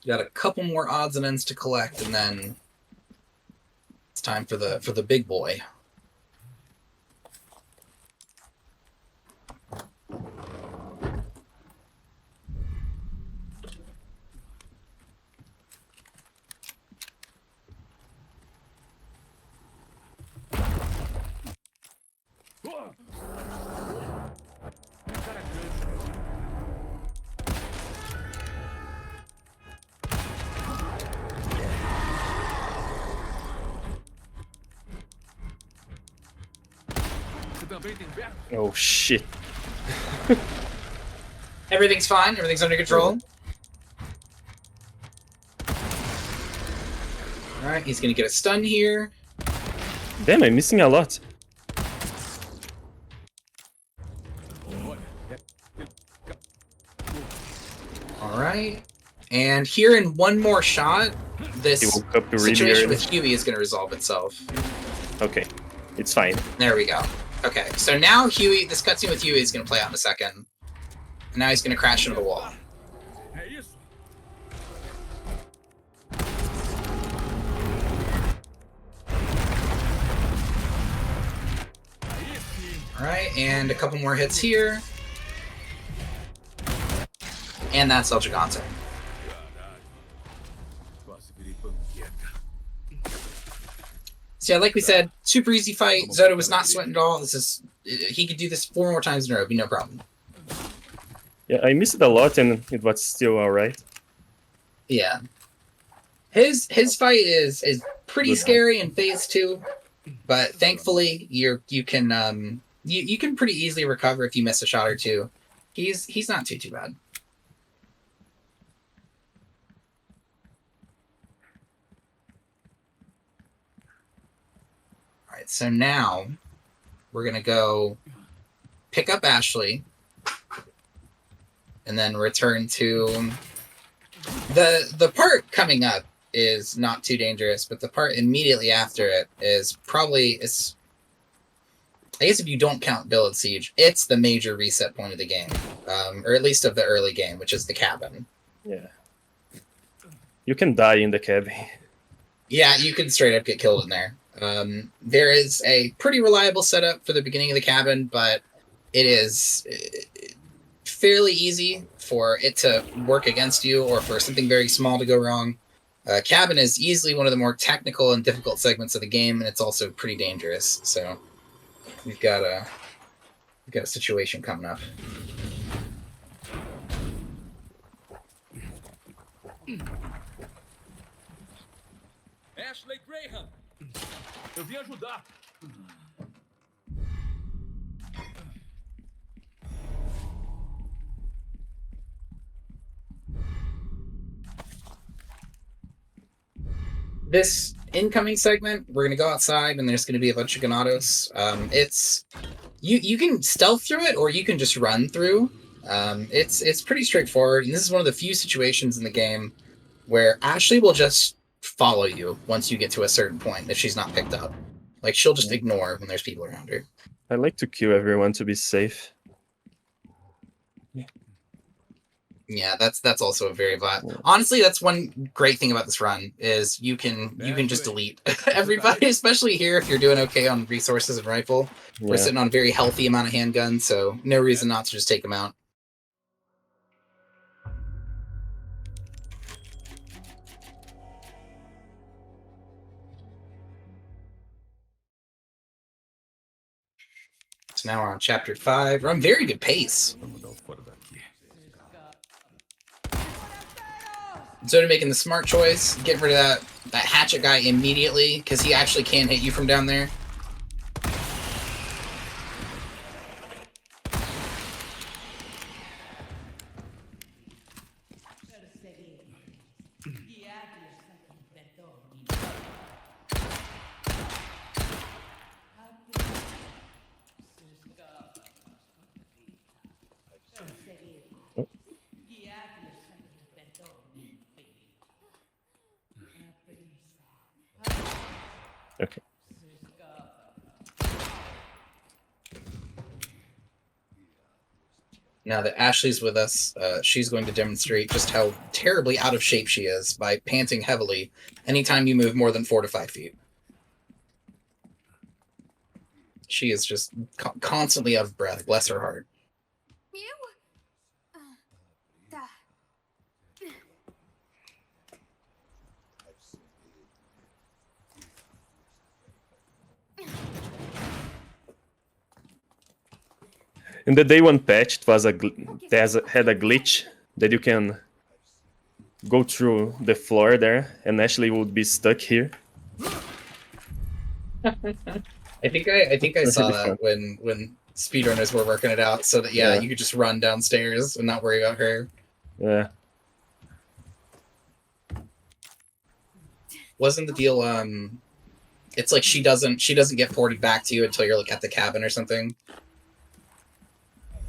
Got a couple more odds and ends to collect, and then it's time for the big boy. Você também tem perna? Oh shit. Everything's fine. Everything's under control. All right, he's gonna get a stun here. Damn, I'm missing a lot. All right, and here in one more shot, He this woke up really situation early. with Huey is gonna resolve itself. Okay, it's fine. There we go. Okay, so now Huey, this cutscene with Huey is gonna play out in a second. And now he's gonna crash into the wall. É isso? All right, and a couple more hits here. And that's El Gigante. Quase virei panqueca. So yeah, like we said, super easy fight. Zoda was not sweating at all. This is he could do this 4 more times in a row, be no problem. Yeah, I missed it a lot and it was still alright. Yeah. His fight is pretty Good. scary in phase 2, but thankfully you can you can pretty easily recover if you miss a shot or two. He's not too bad. Alright, so now we're gonna go pick up Ashley and then return to the part coming up is not too dangerous, but the part immediately after it is probably I guess if you don't count Village Siege, it's the major reset point of the game, or at least of the early game, which is the cabin. Yeah. You can die in the cabin. Yeah, you can straight up get killed in there. There is a pretty reliable setup for the beginning of the cabin, but it is fairly easy for it to work against you or for something very small to go wrong. Cabin is easily one of the more technical and difficult segments of the game, and it's also pretty dangerous. So we've got We got a situation coming up. Ashley Graham. Eu vim ajudar. This incoming segment, we're gonna go outside and there's gonna be a bunch of Ganados. It's you can stealth through it or you can just run through. It's pretty straightforward, and this is one of the few situations in the game where Ashley will just follow you once you get to a certain point if she's not picked up. Like she'll just ignore when there's people around her. I like to kill everyone to be safe. Yeah, that's also a very viable. Honestly, that's one great thing about this run is you can just delete everybody, especially here if you're doing okay on resources and rifle. We're Yeah. sitting on a very healthy amount of handguns, so no reason not to just take them out. So now we're on chapter 5. We're on very good pace. Vamos dar o fora daqui. Zoda making the smart choice, getting rid of that hatchet guy immediately, because he actually can hit you from down there. Okay. Now that Ashley's with us, she's going to demonstrate just how terribly out of shape she is by panting heavily anytime you move more than 4 to 5 feet. She is just constantly out of breath, bless her heart. In the day one patch, it was had a glitch that you can go through the floor there, and Ashley would be stuck here. I think I saw that when speedrunners were working it out, so that Yeah. you could just run downstairs and not worry about her. Yeah. Wasn't the deal it's like she doesn't get ported back to you until you're like at the cabin or something?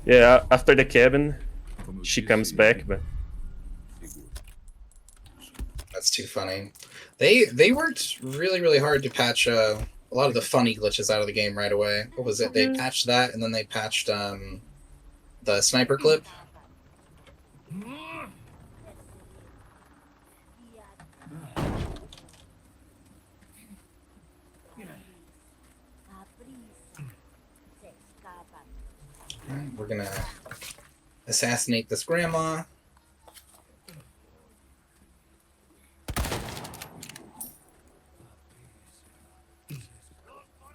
Yeah, after the cabin, she comes back, but That's too funny. They worked really hard to patch a lot of the funny glitches out of the game right away. What was it? They patched that, and then they patched the sniper clip. Alright, we're gonna assassinate this grandma.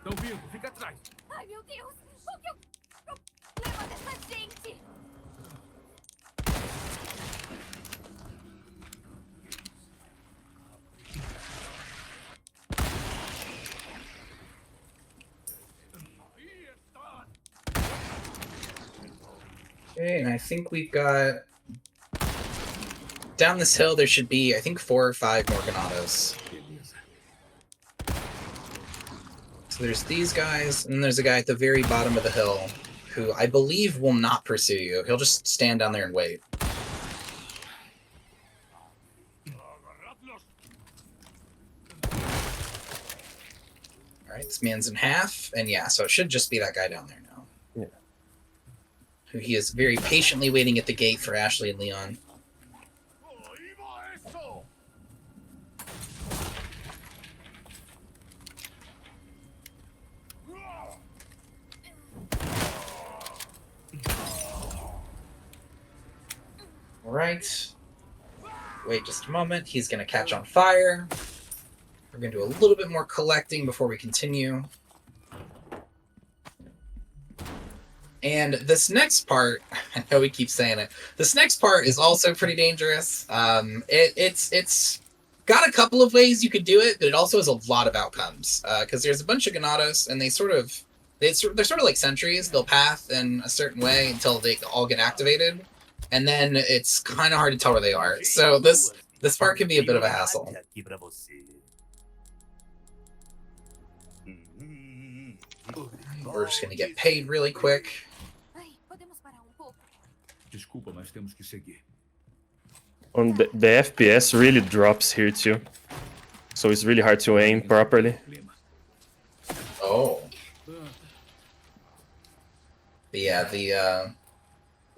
Estão vindo, fica atrás. Ai, meu Deus! O que eu... Leva dessa gente! Okay, and I think we've got... Down this hill, there should be, I think, 4 or 5 more Ganados. So there's these guys, and then there's a guy at the very bottom of the hill who I believe will not pursue you. He'll just stand down there and wait. Alright, this man's in half, and yeah, so it should just be that guy down there now. Yeah. Who he is very patiently waiting at the gate for Ashley and Leon. Alright. Wait just a moment. He's going to catch on fire. We're going to do a little bit more collecting before we continue. And this next part, I know we keep saying it. This next part is also pretty dangerous. It's got a couple of ways you could do it, but it also has a lot of outcomes. Because there's a bunch of Ganados, and they're sort of like sentries. They'll path in a certain way until they all get activated, and then it's kind of hard to tell where they are. So this part can be a bit of a hassle. Aqui pra você. We're just gonna get paid really quick. Ai, podemos parar pouco? Desculpa, mas temos que seguir. On the FPS really drops here too, so it's really hard to aim properly. Oh. Yeah, the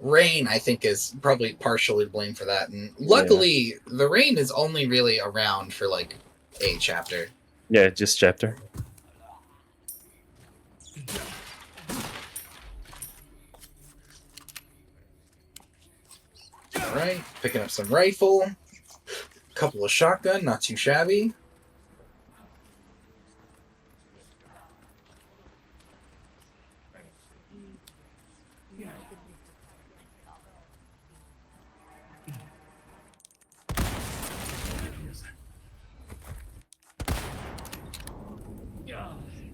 rain, I think, is probably partially blamed for that. And luckily, the rain is only really around for like a chapter. Yeah, just chapter. Alright, picking up some rifle. Couple of shotgun, not too shabby.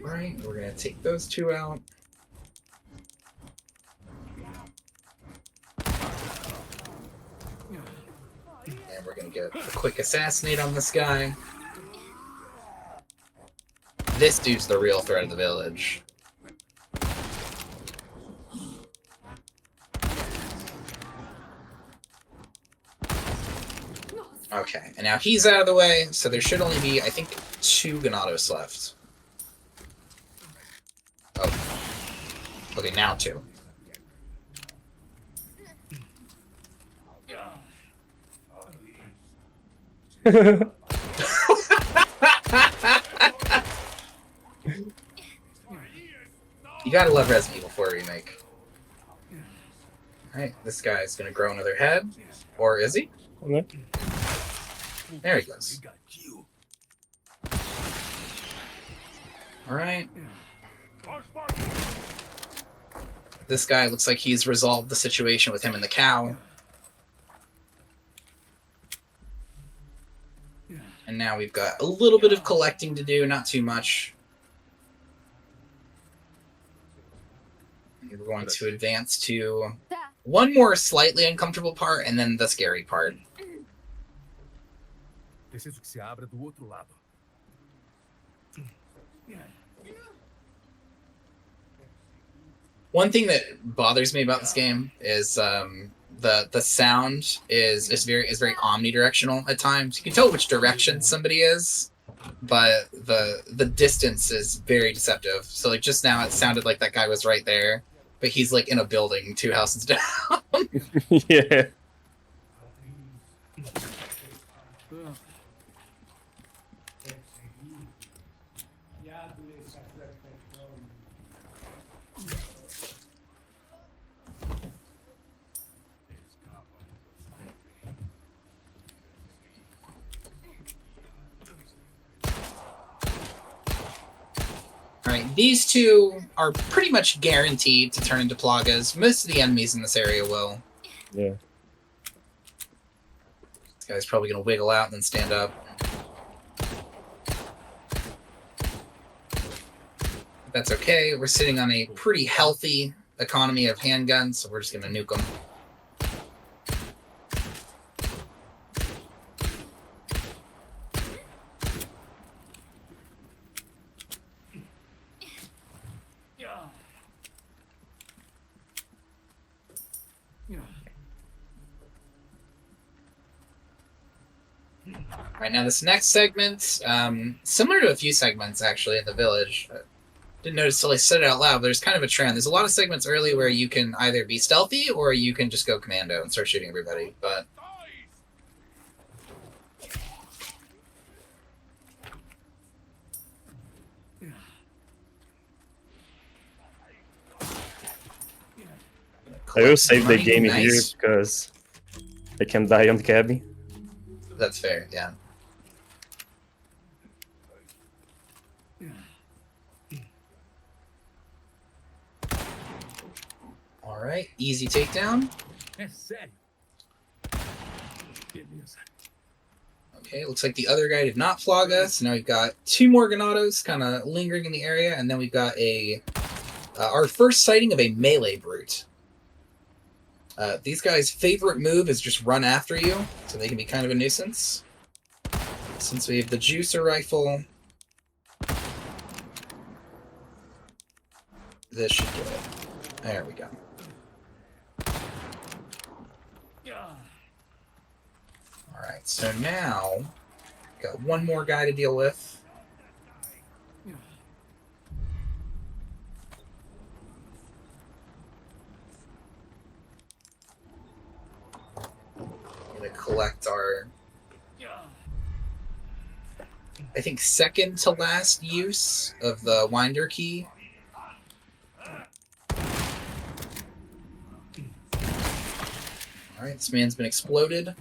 Right, we're gonna take those two out. And we're gonna get a quick assassinate on this guy. This dude's the real threat of the village. Okay, and now he's out of the way, so there should only be, I think, 2 Ganados left. Oh. Okay, now 2. You gotta love Resident Evil 4 Remake. Alright, this guy's gonna grow another head. Or is he? Okay. There he goes. Alright. This guy looks like he's resolved the situation with him and the cow. And now we've got a little bit of collecting to do, not too much. We're going to advance to one more slightly uncomfortable part, and then the scary part. Preciso que se abra do outro lado. One thing that bothers me about this game is the sound is very omnidirectional at times. You can tell which direction somebody is, but the distance is very deceptive. So like just now, it sounded like that guy was right there, but he's like in a building 2 houses down. Yeah. Alright, these 2 are pretty much guaranteed to turn into Plagas. Most of the enemies in this area will. Yeah. This guy's probably going to wiggle out and then stand up. That's okay. We're sitting on a pretty healthy economy of handguns, so we're just going to nuke them. Right now, this next segment, similar to a few segments actually in the village. Didn't notice till I said it out loud, but there's kind of a trend. There's a lot of segments early where you can either be stealthy or you can just go commando and start shooting everybody. But I will save the Running, game nice. here because I can die on the cabin. That's fair, yeah. All right, easy takedown. É sério. Beleza. Okay, looks like the other guy did not flog us. Now we've got 2 more Ganados kind of lingering in the area, and then we've got our first sighting of a melee brute. These guys' favorite move is just run after you, so they can be kind of a nuisance. Since we have the juicer rifle, this should do it. There we go. Alright, so now, got one more guy to deal with. Gonna collect our, I think, second to last use of the winder key. Alright, this man's been exploded.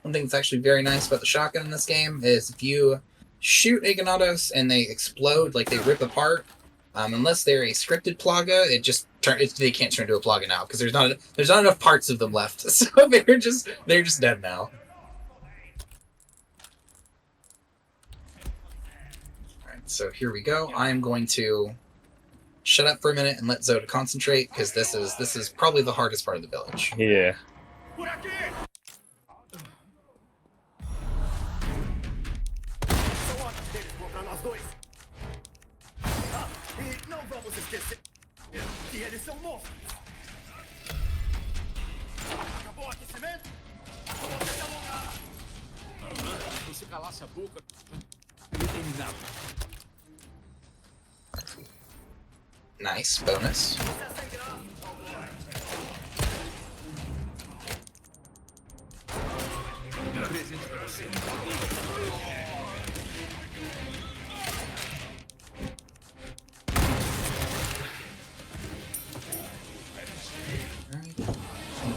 One thing that's actually very nice about the shotgun in this game is if you shoot a Ganados and they explode, like they rip apart, unless they're a scripted Plaga, they can't turn into a Plaga now because there's not enough parts of them left, so they're just dead now. All right, so here we go. I am going to shut up for a minute and let Zoda concentrate because this is probably the hardest part of the village. Yeah. E eles são monstros. Acabou o aquecimento? Se você calasse a boca, eu ia terminar. Nice bonus. Presente pra você.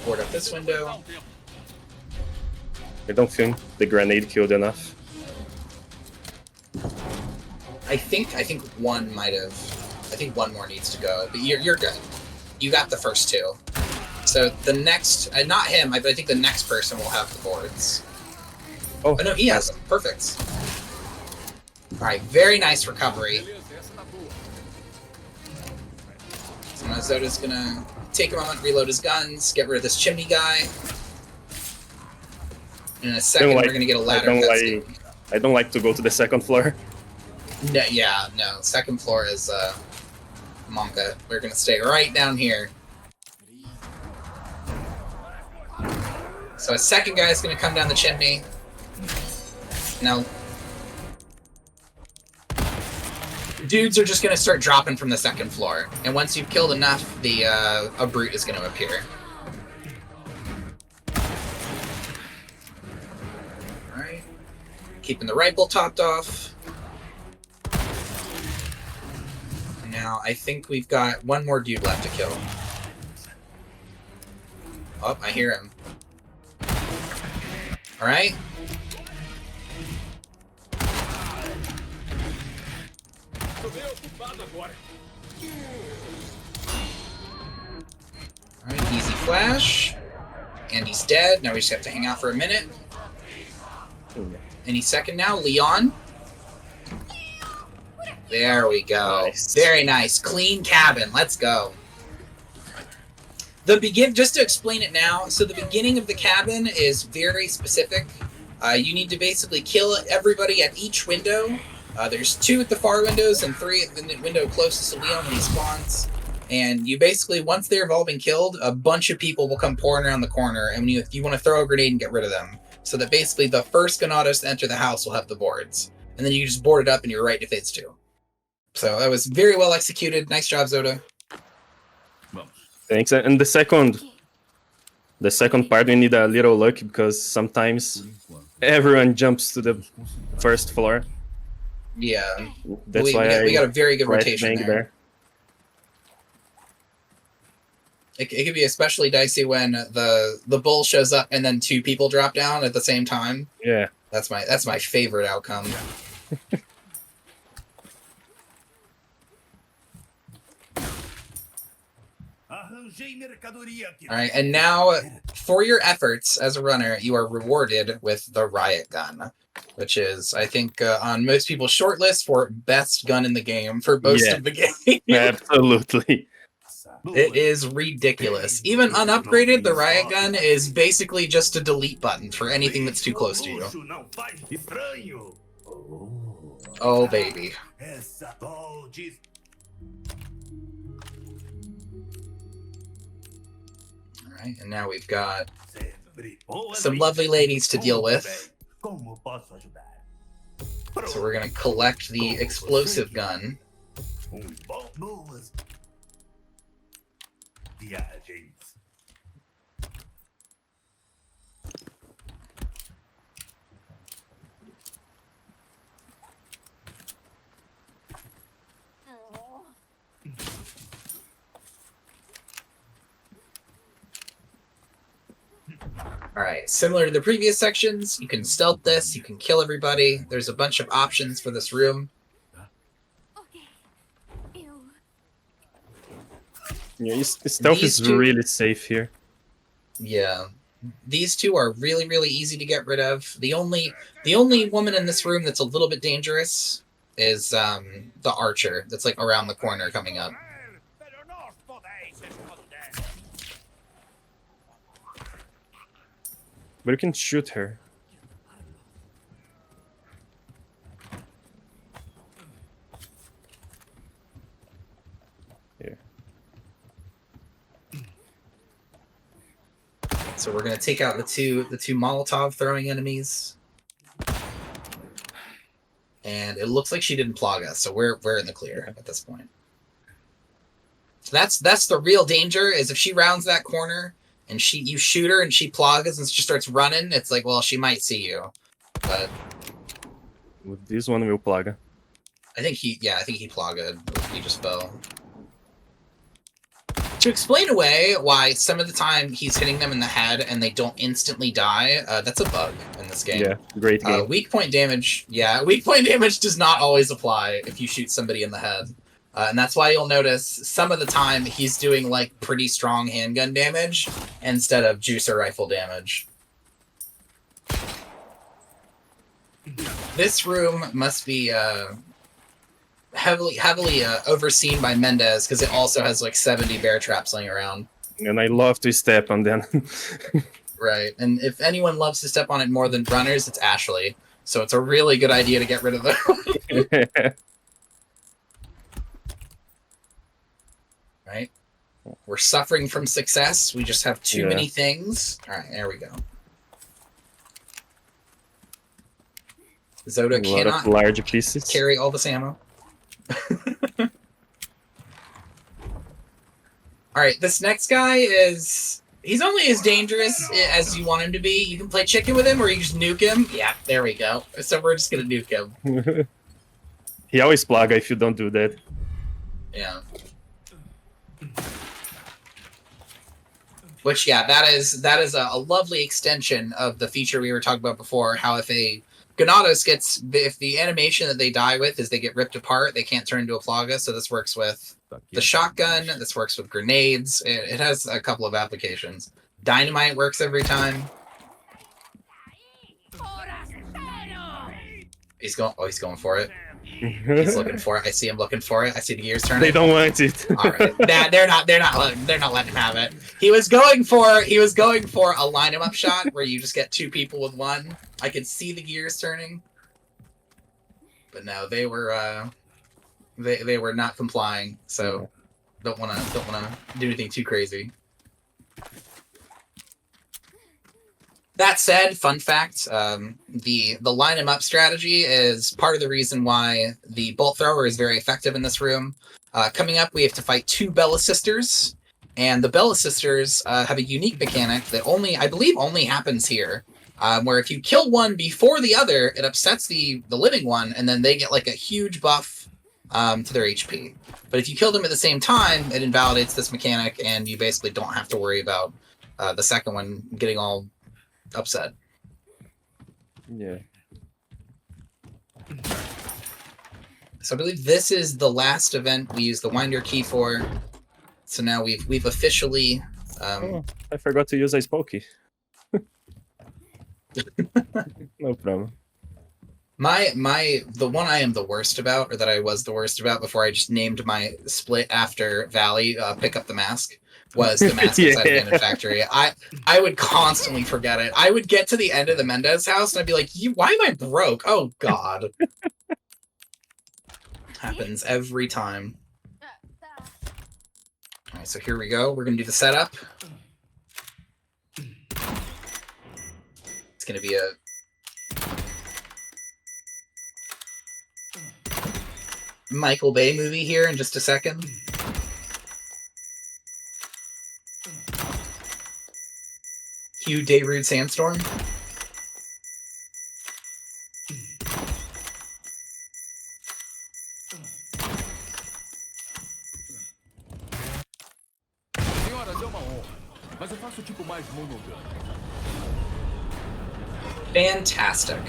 Board up this window. I don't think the grenade killed enough. I think one might have. I think one more needs to go, but you're good. You got the first 2. So the next, not him, but I think the next person will have the boards. Oh, no, he has them. Perfect. All right, very nice recovery. So now Zoda's gonna take a moment, reload his guns, get rid of this chimney guy. And in a second, we're gonna get a ladder. I don't like to go to the second floor. No, yeah, no. Second floor is Monka. We're gonna stay right down here. So a second guy is gonna come down the chimney. Now, dudes are just gonna start dropping from the second floor, and once you've killed enough, a brute is gonna appear. All right, keeping the rifle topped off. Now I think we've got one more dude left to kill. Oh, I hear him. All right. Alright, easy flash. And he's dead. Now we just have to hang out for a minute. Any second now, Leon. There we go. Nice. Very nice. Clean cabin. Let's go. Just to explain it now, so the beginning of the cabin is very specific. You need to basically kill everybody at each window. There's 2 at the far windows and 3 at the window closest to Leon when he spawns. And you basically, once they've all been killed, a bunch of people will come pouring around the corner, and you want to throw a grenade and get rid of them. So that basically the first Ganados to enter the house will have the boards. And then you just board it up and you're right to phase 2. So that was very well executed. Nice job, Zoda. Thanks. And the second part, we need a little luck because sometimes everyone jumps to the first floor. Yeah. That's we got a very good rotation there. It could be especially dicey when the bull shows up and then 2 people drop down at the same time. Yeah. That's my favorite outcome. All right, and now for your efforts as a runner, you are rewarded with the riot gun, which is, I think, on most people's short list for best gun in the game for most Yeah. of the game. Absolutely. It is ridiculous. Even unupgraded, the riot gun is basically just a delete button for anything that's too close to you. Oh, baby. Alright, and now we've got some lovely ladies to deal with. So we're going to collect the explosive gun. Alright, similar to the previous sections, you can stealth this, you can kill everybody. There's a bunch of options for this room. Okay. Ew. Yeah, stealth is really safe here. Yeah. These two are really, really easy to get rid of. The only woman in this room that's a little bit dangerous is the archer that's like around the corner coming up. But you can shoot her. Here. So we're gonna take out the two Molotov throwing enemies. And it looks like she didn't plug us, so we're in the clear at this point. So that's the real danger, is if she rounds that corner and you shoot her and she plugs and she starts running, it's like, well, she might see you. But With this one will plug. I think he plugged. He just fell. To explain away why some of the time he's hitting them in the head and they don't instantly die, that's a bug in this game. Yeah, great game. Weak point damage. Yeah, weak point damage does not always apply if you shoot somebody in the head. And that's why you'll notice some of the time he's doing like pretty strong handgun damage instead of juicer rifle damage. This room must be heavily overseen by Mendez because it also has like 70 bear traps laying around. And I love to step on them. Right, and if anyone loves to step on it more than runners, it's Ashley. So it's a really good idea to get rid of them. Right? We're suffering from success. We just have too many things. All right, there we go. Zoda cannot large pieces. carry all this ammo. Alright, this next guy he's only as dangerous as you want him to be. You can play chicken with him or you just nuke him. Yeah, there we go. So we're just gonna nuke him. He always plug if you don't do that. Yeah. Which, yeah, that is a lovely extension of the feature we were talking about before, how if the animation that they die with is they get ripped apart, they can't turn into a Plaga, so this works with the shotgun, this works with grenades, it has a couple of applications. Dynamite works every time. He's going for it. He's looking for it. I see him looking for it. I see the gears turning. They don't want it. All right. They're not letting him have it. He was going for a line him up shot where you just get two people with one. I could see the gears turning. But no, they were not complying. So don't want to do anything too crazy. That said, fun fact, the line 'em up strategy is part of the reason why the bolt thrower is very effective in this room. Coming up, we have to fight two Bella Sisters, and the Bella Sisters have a unique mechanic that I believe only happens here, where if you kill one before the other, it upsets the living one, and then they get like a huge buff to their HP. But if you kill them at the same time, it invalidates this mechanic, and you basically don't have to worry about the second one getting all upset. Yeah. So I believe this is the last event we use the Wind Your Key for. So now we've officially. Oh, I forgot to use a Spokey. No problem. The one I am the worst about, or that I was the worst about before I just named my split after Valley, pick up the mask, was the mask inside Abandoned Factory. I would constantly forget it. I would get to the end of the Mendez house and I'd be like, why am I broke? Oh god. Happens every time. Alright, so here we go. We're gonna do the setup. It's gonna be a Michael Bay movie here in just a second. Hugh Darude Sandstorm. Senhoras, é uma honra. Mas eu faço o tipo mais monogâmico. Fantastic.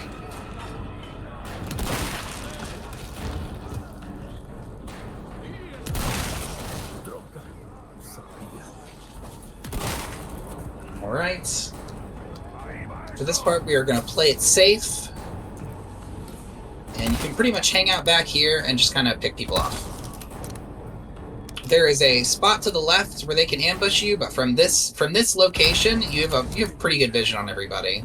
Alright. For this part, we are going to play it safe. And you can pretty much hang out back here and just kind of pick people off. There is a spot to the left where they can ambush you, but from this location, you have pretty good vision on everybody.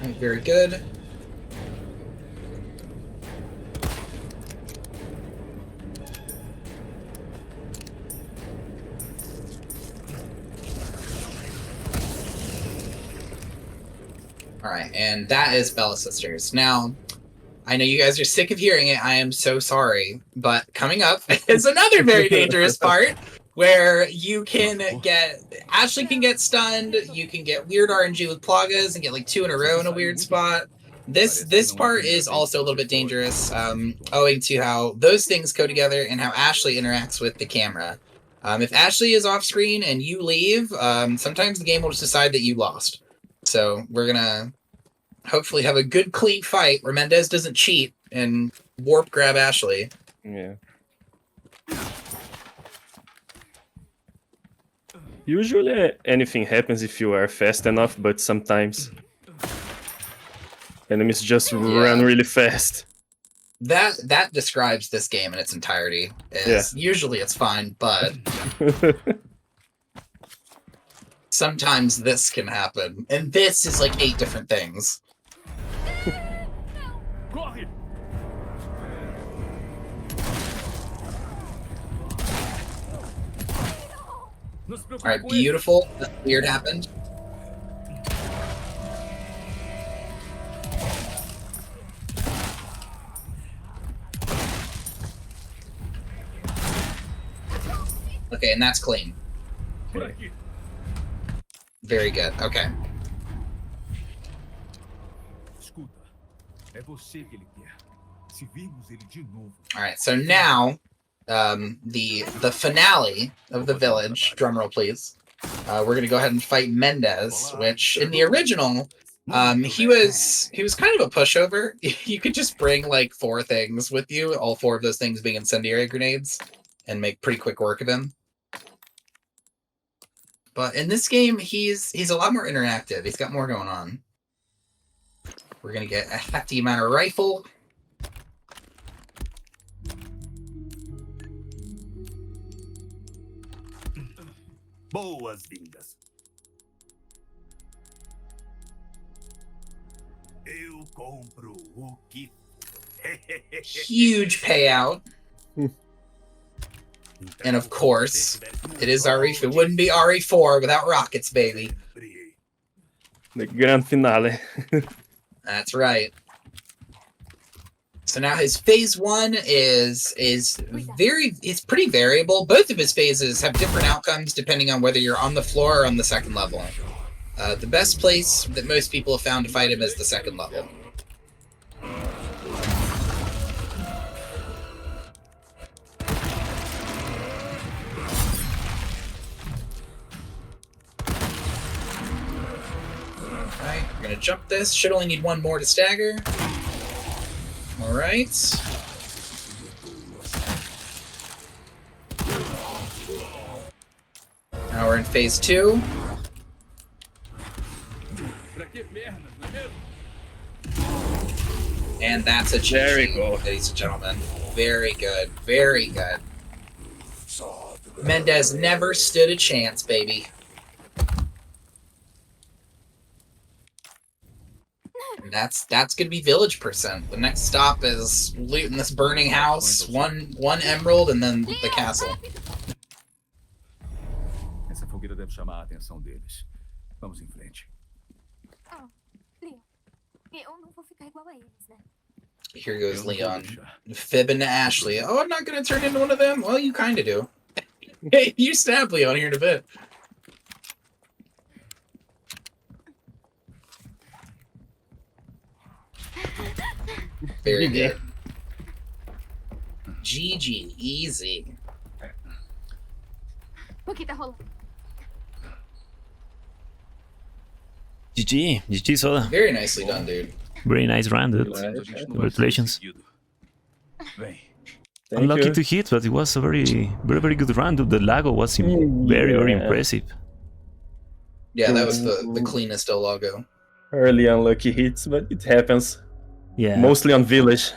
Right, very good. Alright, and that is Bella Sisters. Now, I know you guys are sick of hearing it. I am so sorry. But coming up is another very dangerous part where you can get... Ashley can get stunned. You can get weird RNG with Plagas and get like 2 in a row in a weird spot. This part is also a little bit dangerous, owing to how those things go together and how Ashley interacts with the camera. If Ashley is off screen and you leave, sometimes the game will just decide that you lost. So we're gonna hopefully have a good, clean fight where Mendez doesn't cheat and warp grab Ashley. Yeah. Usually anything happens if you are fast enough, but sometimes enemies just run really fast. That describes this game in its entirety. Usually it's fine, but sometimes this can happen. And this is like 8 different things. Alright, beautiful. That weird happened. Okay, and that's clean. Okay. Very good. Okay. Alright, so now the finale of the village, drumroll please. We're gonna go ahead and fight Mendez, which in the original, he was kind of a pushover. You could just bring like 4 things with you, all 4 of those things being incendiary grenades, and make pretty quick work of him. But in this game, he's a lot more interactive. He's got more going on. We're gonna get a hefty amount of rifle. Boas-vindas. Eu compro o que... Huge payout. And of course, it is RE. It wouldn't be RE4 without rockets, baby. The grand finale. That's right. So now his phase 1 is pretty variable. Both of his phases have different outcomes depending on whether you're on the floor or on the 2nd level. The best place that most people have found to fight him is the 2nd level. jump this. Should only need one more to stagger. Alright. Now we're in phase 2. Pra que merda, não é mesmo? And that's a GG, There we go. ladies and gentlemen. Very good. Very good. Mendez never stood a chance, baby. And that's gonna be village percent. The next stop is looting this burning house, one emerald, and then the castle. Essa fogueira deve chamar a atenção deles. Vamos em frente. Oh, Leon, eu não vou ficar igual a eles, né? Here goes Eu não vou Leon. deixar. Fibbing to Ashley. Oh, I'm not gonna turn into one of them? Well, you kinda do. Hey, you stab Leon here in a bit. Very good. GG, easy. O que tá rolando? GG, Soda. Very nicely done, dude. Very nice round, dude. Pelo menos a gente não vai ser Congratulations. perseguido. Vem. Thank Unlucky you. to hit, but it was a very good round, dude. The Lago was very Yeah. impressive. Yeah, that was the cleanest logo. Early unlucky hits, but it happens. Yeah. Mostly on village.